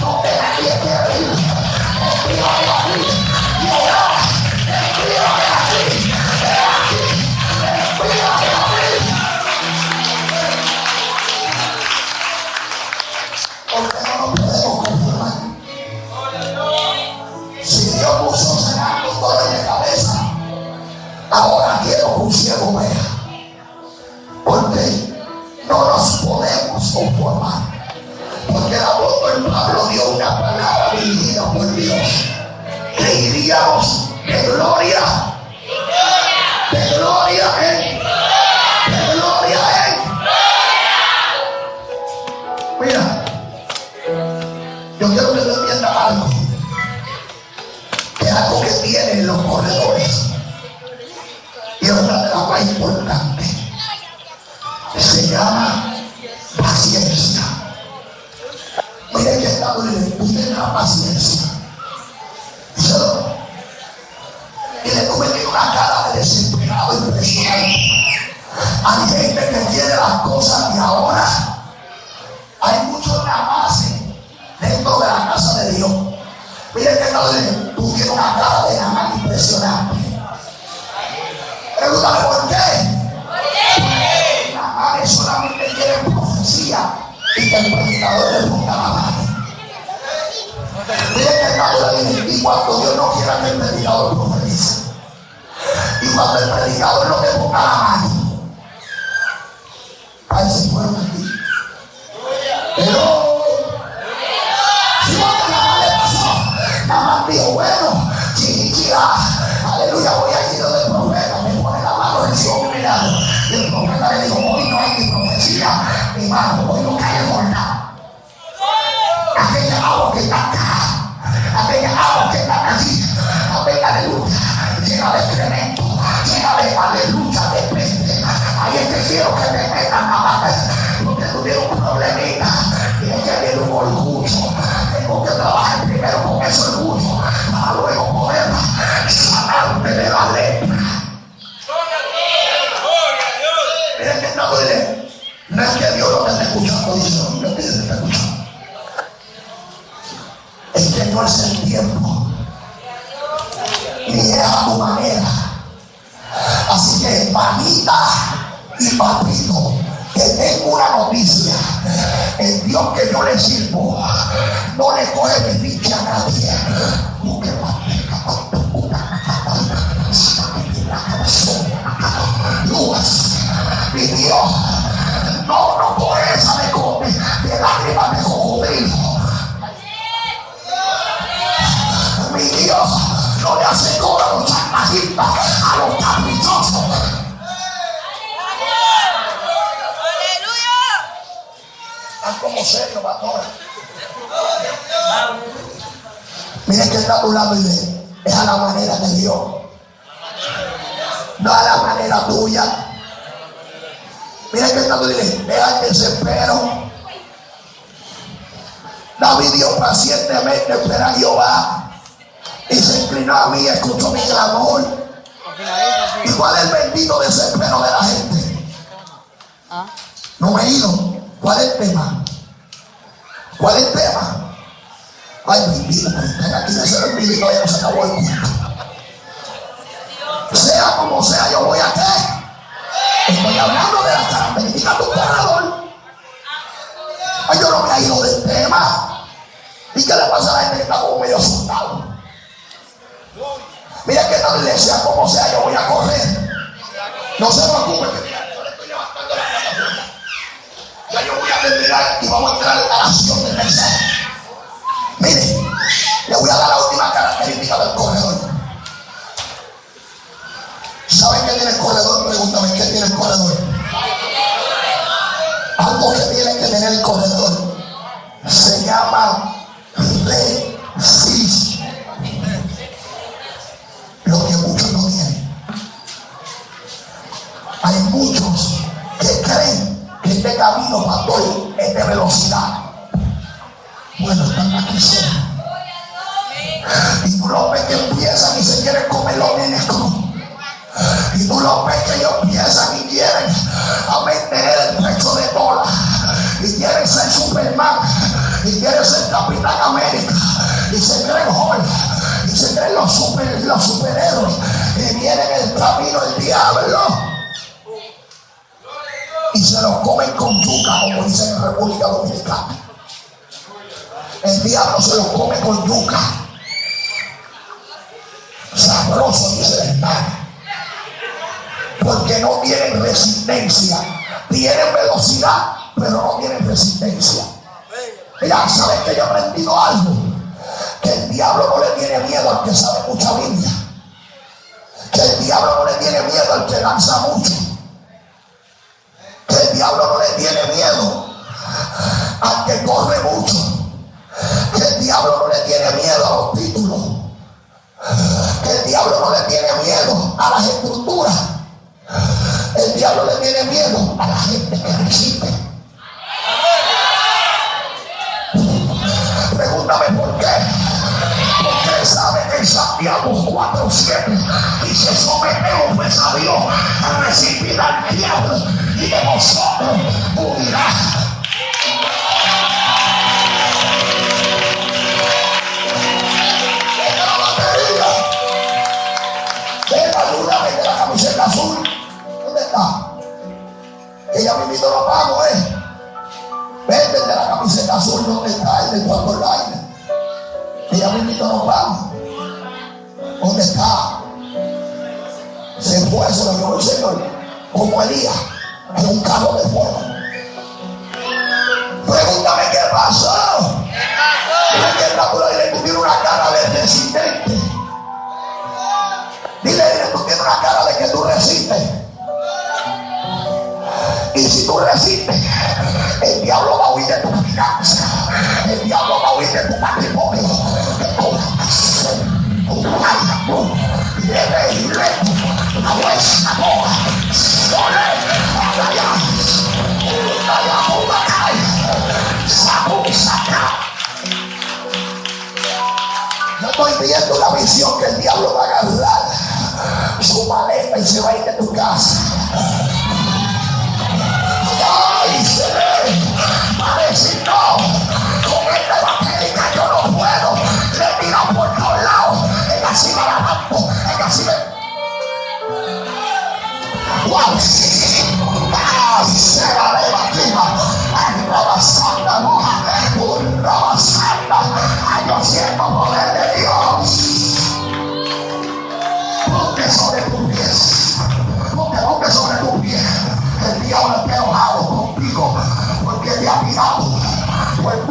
donde nadie quiere ir. Envíame aquí, y ahora, envíame aquí, envíame aquí. Porque no nos podemos conformar. Si Dios puso cenando un dolor de cabeza, ahora quiero que un ciego vea. Porque no nos podemos conformar. Porque el apóstol Pablo dio una palabra dirigida por Dios. Que iríamos de gloria, de gloria en, de gloria en. Mira, yo quiero que tú entiendas algo. Que algo que tiene en los corredores, y otra de las más importantes, se llama paciencia. Mire que está usted la paciencia. Y le tuve una cara de desesperado impresionante. Hay gente que tiene las cosas y ahora hay muchos namaces dentro de la casa de Dios. Mire que tú tienes una cara de namás impresionante. Pregúntame por qué. Porque las madres solamente quieren profecía y que el predicador le ponga la mano. Mire que el Pablo dice, y cuando Dios no quiera que el predicador profetice, y cuando el predicador no le ponga la mano, ahí se fueron aquí. Pero si cuando la mano le pasó, la mano dijo, bueno, chiquilla, aleluya, voy a ir donde el profeta me pone la mano, recibo mi milagro. Y el profeta le dijo, hoy no hay ni profecía, mi mano, hoy no cae por nada. Aquella agua que está acá, aquella agua que está allí, aquella aleluya, llena de excremento, llena de aleluya, de peste. Ahí es que quiero que te metan la mano, porque tú tienes un problemita, tienes que tener un orgullo. Tengo que trabajar primero con ese orgullo, para luego poder sanarte de la lepra. Mira que está duele. No es que Dios no te está escuchando, dice, no te está escuchando. Es que no es el tiempo, ni es a tu manera. Así que, mamita y papito, que tengo una noticia. El Dios que yo le sirvo no le coge berrinche a nadie. Mi Dios no coge esa de lágrimas de cocodrilo. Mi Dios no le hace coro a los chantajistas, a los caprichosos. Están como serios, pastor. Mire que está a tu lado y ve, es a la manera de Dios, no a la manera tuya. Mire que está a tu lado y ve, deja el desespero. David dio pacientemente espera a Jehová y se inclinó a mí y escuchó mi clamor. ¿Y cuál es el bendito desespero de la gente? No me he ido. ¿Cuál es el tema? ¿Cuál es el tema? Ay, bendito, tenga aquí de ser el bendito, ya no se acabó el culto. Sea como sea, yo voy a qué. Estoy hablando de la característica de un corredor. Ay, yo no me he ido del tema. ¿Y qué le pasa a la gente que está como medio asustado? Mira que esta iglesia, como sea, yo voy a correr. No se preocupe que mira, yo le estoy levantando la plataforma. Ya yo voy a terminar y vamos a entrar a la acción del mensaje. Mire, le voy a dar la última característica del corredor. ¿Saben qué tiene el corredor? Pregúntame, ¿qué tiene el corredor? Algo que tiene que tener el corredor se llama resist. Lo que muchos no tienen. Hay muchos que creen que este camino, pastor, es de velocidad. Bueno, están aquí solos. Y tú lo ves que empiezan y se quieren comer los nenes cruz. Y tú lo ves que ellos piensan y quieren a meter el pecho de bola. Y quieren ser Superman. Y quieren ser Capitán América. Y se creen Hulk. Y se creen los superhéroes. Y vienen el camino del diablo. Y se los comen con yuca, como dicen en República Dominicana. El diablo se los come con yuca. Sabroso, dice el hermano. Porque no tienen resistencia. Tienen velocidad, pero no tienen resistencia. Mira, ¿sabes que yo he aprendido algo? Que el diablo no le tiene miedo al que sabe mucha Biblia. Que el diablo no le tiene miedo al que lanza mucho. Que el diablo no le tiene miedo al que corre mucho. Que el diablo no le tiene miedo a los títulos. Que el diablo no le tiene miedo a las estructuras. El diablo le tiene miedo a la gente que resiste. Pregúntame por qué. Porque sabe que en Santiago 4:7 dice: someteos a Dios, a resistir al diablo y de vosotros huirá. Deja la batería. Deja, ayúdame de la camiseta azul. ¿Dónde está? Que ya me invito, lo pago, Vete de la camiseta azul, ¿dónde está? El de cuarto online. Que ya me invito, lo pago. ¿Dónde está? Se fue, se lo llevó el Señor. Como Elías, en un carro de fuego. Pregúntame qué pasó. Dile que el natural le tuvieron una cara de resistente. Dile, tú tienes una cara de que tú resistes. Y si tú resistes, el diablo va a huir de tu finanza. El diablo va a huir de tu matrimonio. Yo estoy viendo la visión que el diablo va a agarrar su maleta y se va a ir de tu casa. Ay, se ve, parece no. Con esta evangélica yo no puedo. Le tiro por todos lados. Ella sigue lavando. Ella sigue. Wow. Ay, se va de batima. Ay, rabasanda, moja. Un rabasanda. Ay, yo siento poder de Dios. Ponte sobre tus pies. Ponte sobre tus pies. El diablo está enojado contigo porque te ha tirado por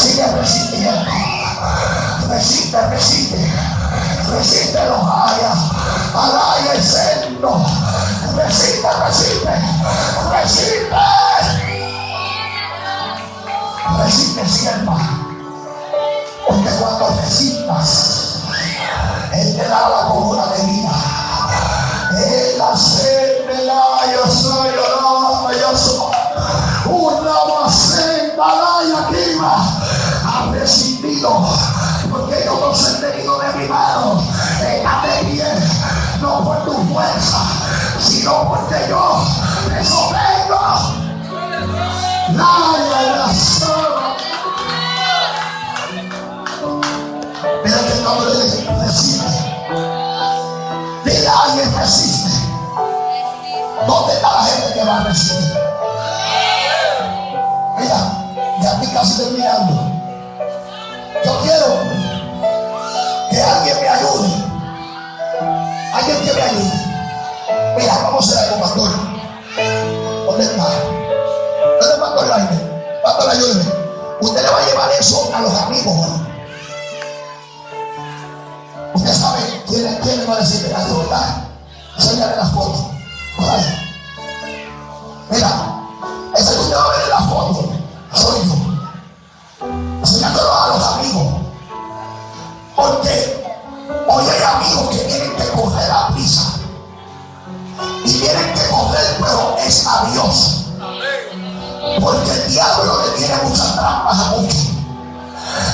Sigue resistiendo. Resiste, resiste. Resiste los hayas. Alaya el sendo. Resiste, resiste. Resiste. Resiste, sierva. Porque cuando resistas, Él te da la corona de vida. Él hace yo soy yo soy una maceta aquí ha resistido porque yo no soy tenido de mi mano. Déjate bien, no por tu fuerza, sino porque yo me sostengo. La sola. Mira que el nombre de resiste. Dile a alguien resiste. ¿Dónde está la gente que va a resistir? Mira, ya estoy casi terminando. Yo quiero que alguien me ayude. Alguien que me ayude. Mira, vamos a hacer algo, pastor. ¿Dónde está? ¿Dónde está pastor Laine? Pastor, ayúdeme. Usted le va a llevar eso a los amigos, ¿no? Usted sabe quién le va a decir algo, ¿verdad? Enséñale las fotos. Vale. Mira, ese que usted va a ver en la foto soy yo. Enseñándolo a los amigos. Porque hoy hay amigos que tienen que correr a prisa. Y tienen que correr, pero es a Dios. Porque el diablo le tiene muchas trampas a muchos.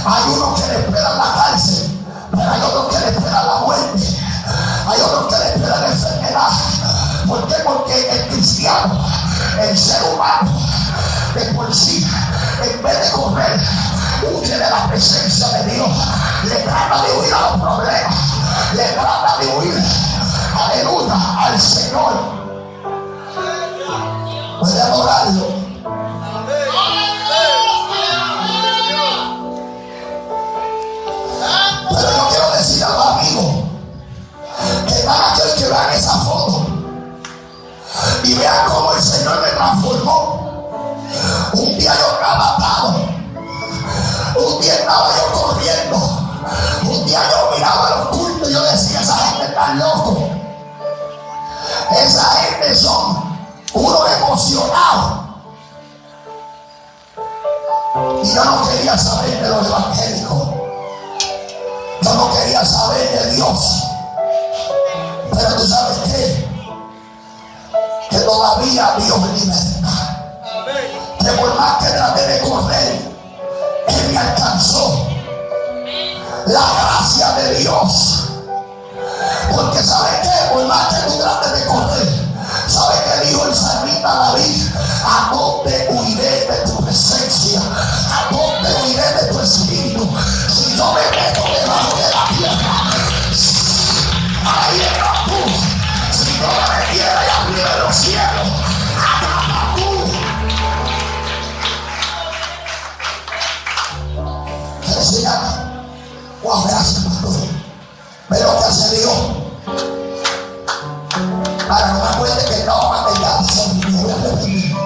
Hay unos que le esperan la cárcel, pero hay otros que le esperan la muerte. Hay otros que le esperan la enfermedad. ¿Por qué? Porque el cristiano, el ser humano, de por sí, en vez de correr, huye de la presencia de Dios. Le trata de huir a los problemas. Le trata de huir, aleluya, al Señor. Puede adorarlo. Pero yo quiero decir a los amigos que van a querer que vean esa foto y vean cómo el Señor me transformó. Un día yo estaba atado, un día estaba yo corriendo, un día yo miraba los cultos y yo decía, esa gente está loco, esa gente son unos emocionados. Y yo no quería saber de los evangélicos, yo no quería saber de Dios. Pero tú sabes qué, que todavía Dios me liberta. Que por más que traté de correr, Él me alcanzó. La gracia de Dios. Porque ¿sabes qué? Por más que tú trates de correr, ¿sabes qué dijo el salmista David? ¿A dónde huiré de tu presencia? ¿A dónde huiré de tu espíritu? Si yo me meto debajo de la tierra, ahí estás tú. Si yo me metiera allá arriba de los cielos, acá estás tú. ¿Qué le se llama? Wow, gracias, pastor. Ve lo que hace Dios. Ahora no me acuerdo que no material, me voy a repetir.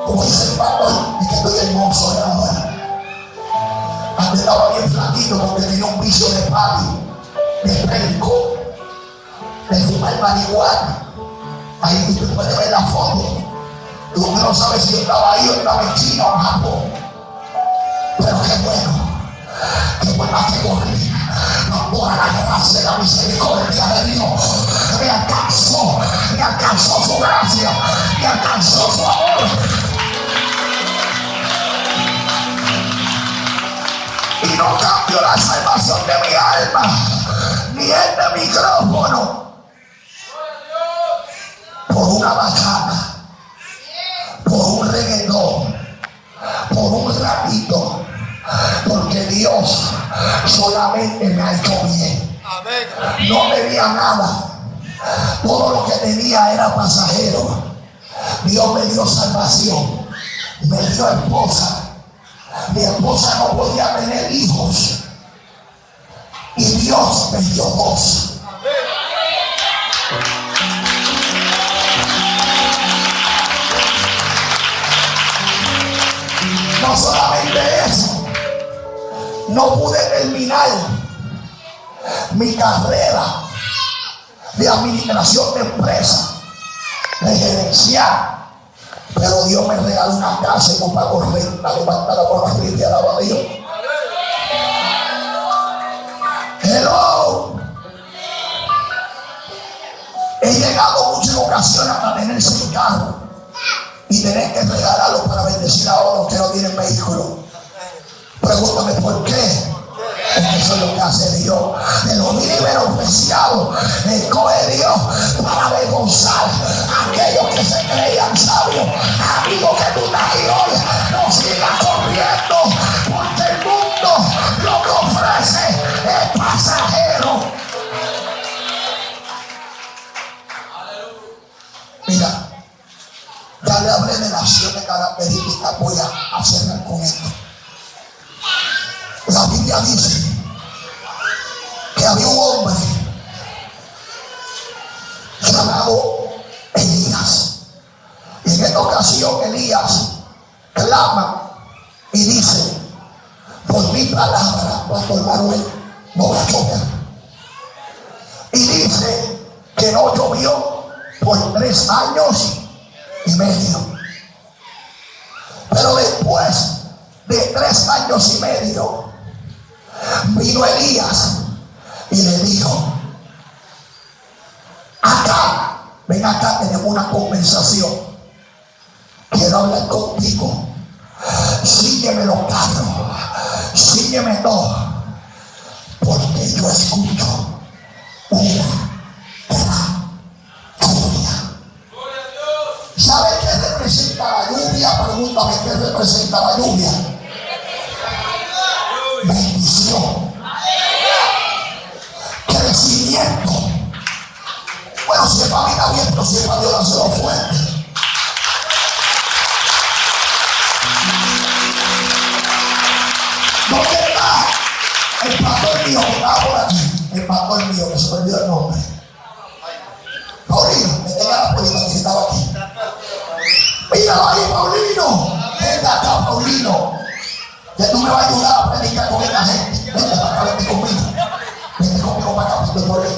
Como dice el pastor, es que estoy hermoso ahora. Antes estaba bien flaquito porque tenía un vicio de papi, de perico, de fumar marihuana. Ahí tú puedes ver la foto. Tú no sabes si yo estaba ahí o estaba en China o en Japón. Pero qué bueno, que por más que corrí, no por la gracia y la misericordia de Dios. Me alcanzó su gracia, me alcanzó su amor. Y no cambio la salvación de mi alma, ni este micrófono, por una bachata, por un reggaetón, por un ratito, porque Dios solamente me ha hecho bien. No tenía nada, todo lo que tenía era pasajero. Dios me dio salvación, me dio esposa. Mi esposa no podía tener hijos y Dios me dio dos. No solamente eso, no pude terminar mi carrera de administración de empresa, de gerenciar, pero Dios me regaló una casa y no pago renta. Levantada por la frente, alaba a Dios. Hello. He llegado muchas ocasiones para tener ese carro y tener que regalarlo para bendecir a otros que no tienen vehículo. Pregúntame por qué. Porque eso es lo que hace Dios. De lo mínimo y menospreciado escoge Dios para avergonzar a aquellos que se creían sabios. Amigo, que tú estás ahí hoy, no sigas corriendo, porque el mundo lo que ofrece es pasajero. Mira, ya le hablé de las 7 características. Voy a cerrar con esto. La Biblia dice que había un hombre llamado Elías. Y en esta ocasión Elías clama y dice: por mi palabra, pastor Manuel, no va a llover. Y dice que no llovió por 3 años y medio. Pero después de 3 años y medio vino Elías y le dijo: acá, ven acá, tenemos una conversación, quiero hablar contigo, sígueme los carros, sígueme todo, porque yo escucho una gran lluvia. ¿Sabe qué representa la lluvia? Pregúntame, ¿qué representa la lluvia? Bendición, crecimiento. Bueno, si es para mí está bien, pero si es para Dios, se lo fuerte. ¿Dónde está el pastor mío que estaba por aquí? El pastor mío que se perdió el nombre. Paulino, que tenga la política que estaba aquí. Míralo ahí, Paulino. Venga acá, Paulino, que tú me vas a ayudar a predicar con esta gente. Vente para acá, vente conmigo. Vente conmigo para acá, pastor Paulino.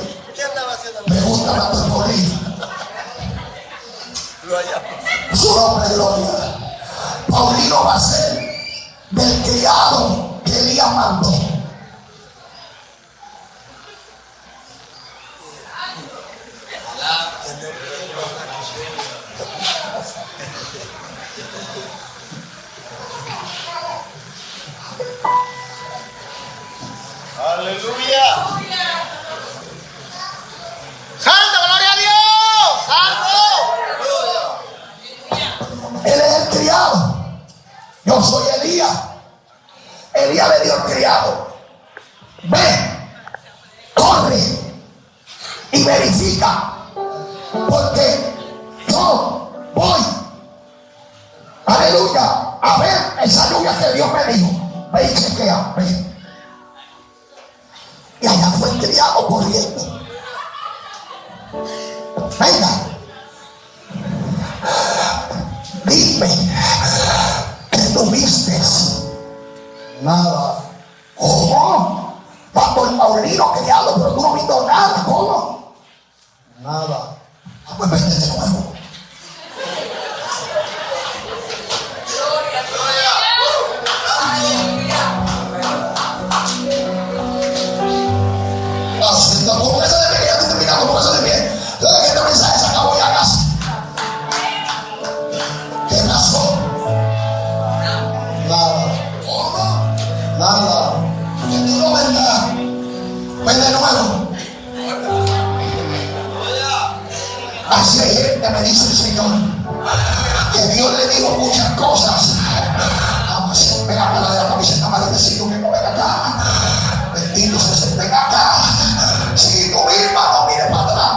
Me gusta pastor Paulino. Su nombre de gloria. Paulino va a ser del criado que Elías mandó. Aleluya. Santo, gloria a Dios. Santo. Él es el criado. Yo soy Elías. Elías le dio al criado: ve, corre y verifica, porque yo voy, aleluya, a ver esa lluvia que Dios me dijo. Ve y chequea, ve. Y allá fue el criado corriendo. Venga, dime, ¿qué tuviste? Nada. ¿Cómo? Pastor Paulino, criado, pero tú no has visto nada. ¿Cómo? Nada. Pues vete de nuevo. ¿Cómo que se de pie? Ya estoy terminando. ¿Cómo que se de pie? Entonces, que este mensaje se acabó ya casi. ¿Qué razón? Nada. ¿Cómo? Nada. ¿Que tú no ves nada? Ven de nuevo. Así hay gente, me dice el Señor, que Dios le dijo muchas cosas. Vamos, ven acá, de la camiseta más de que no ven acá. Bendito se ven acá. Si tú misma no mires para atrás,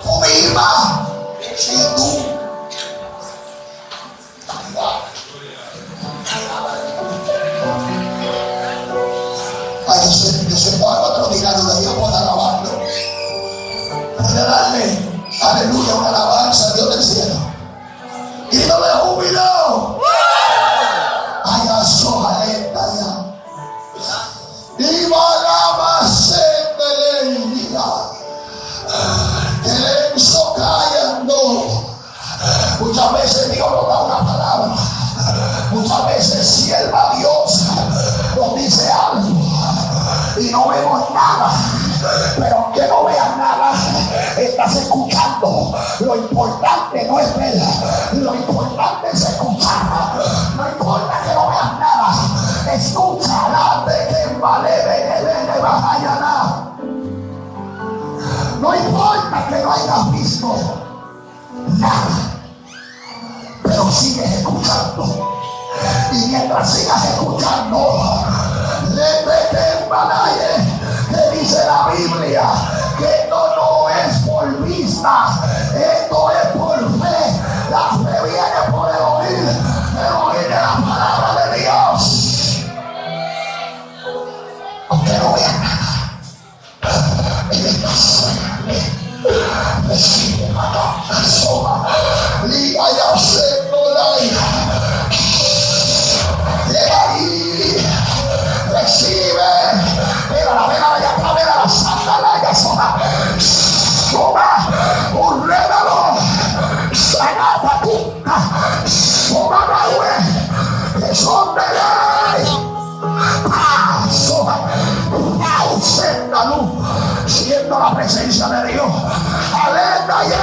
tú misma, si tú, ay, yo sé todo otro dinero de Dios por alabando. Puede darle, aleluya, una alabanza a Dios del cielo. importante no es ver, lo importante es escuchar. No importa que no veas nada, escucha la de que vale, que vaya nada. No importa que no hayas visto nada, pero sigues escuchando. Y mientras sigas escuchando, que dice la Biblia que esto no es por vista, esto es por fe. La fe viene por el oír de la palabra de Dios. Aunque no vean nada, recibe la soga, liga y hacerlo recibe, mira la vela de acá, mira la santa la soga, toma un regalo, saca tu toma la web, que son de ley. Ausenta luz, siendo la presencia de Dios. Aleluya.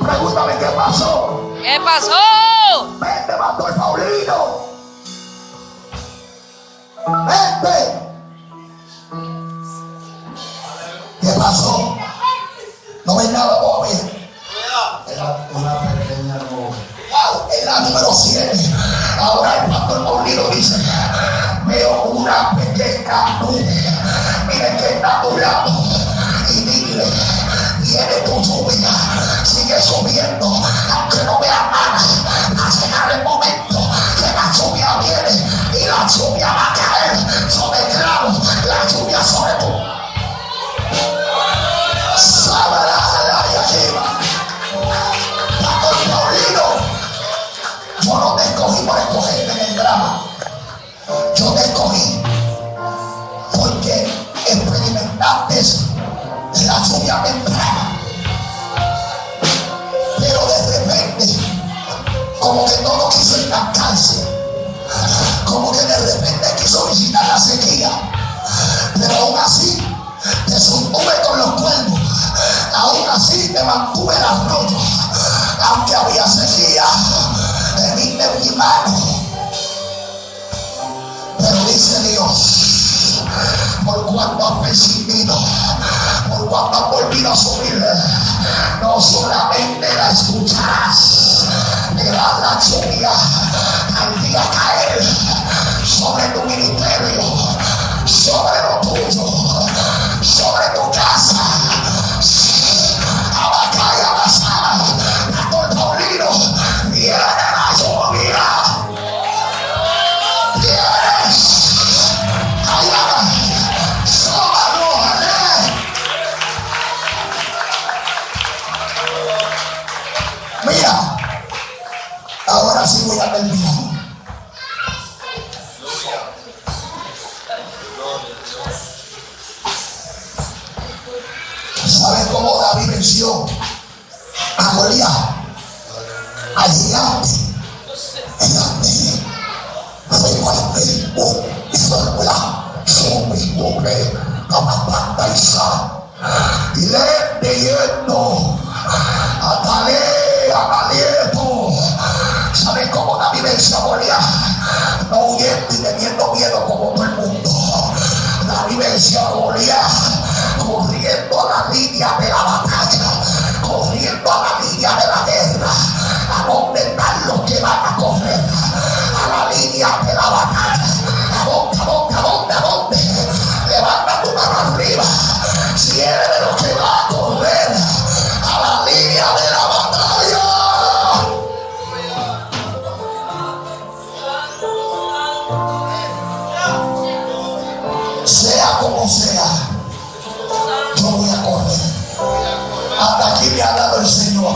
Pregúntame qué pasó. ¿Qué pasó? Vente, pastor Paulino. Vente. ¿Qué pasó? No ves nada todavía. Era una pequeña nube. En la número 7. Ahora el pastor Paulino dice: veo una pequeña nube. Miren que está nublado. Y dile: viene tu lluvia. Sigue subiendo. Aunque no veas nada, va a llegar el momento que la lluvia viene. Y la lluvia va a caer sobre el grano. La lluvia sobre tú. Sábala la lleva. Pastor Paulino, yo no te escogí por escogerte en el grano. Yo te escogí porque experimentaste la lluvia temprana. Pero de repente, como que todo quiso estancarse, como que de repente quiso visitar la sequía. Pero aún así te sostuve con los cuervos, aún así te mantuve el arroyo. Aunque había sequía, te viste en mi mano. Pero dice Dios: por cuanto has persistido, por cuanto has volvido a subir, no solamente la escucharás, te das la lluvia al día caer sobre tu ministerio, sobre lo tuyo, sobre tu casa. Abacaya basada, Pastor Paulino, viene la lluvia. Vienes allá, mira, ahora sí voy a terminar. ¿Sabes cómo David venció a Goliat? Al gigante. El gigante fue fuerte, y fórmula, sobre como panta y sal. Y le leyendo a Talieto. ¿Sabes cómo David venció a Goliat? No huyendo y teniendo miedo como todo el mundo. David venció a Goliat corriendo a la línea de la batalla, corriendo a la línea de la guerra. ¿A dónde están los que van a correr? A la línea de la batalla. ¿A dónde? Levanta tu mano arriba. Si eres de los que van a correr a la línea de la batalla. Sea como sea, yo voy a correr. Hasta aquí me ha dado el Señor.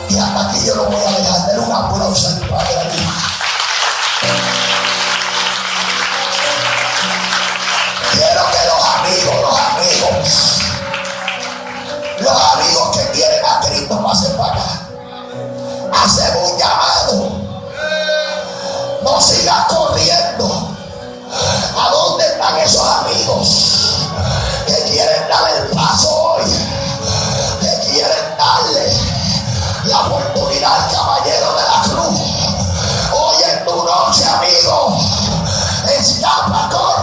Y hasta aquí yo lo voy a dejar. Denle un aplauso al Padre. Quiero que los amigos que quieren a Cristo pasen para acá. Hacemos un llamado. No sigas corriendo. ¿A dónde están esos amigos que quieren darle el paso hoy? Que quieren darle bendiga al caballero de la cruz. Hoy en tu noche, amigo, escapa con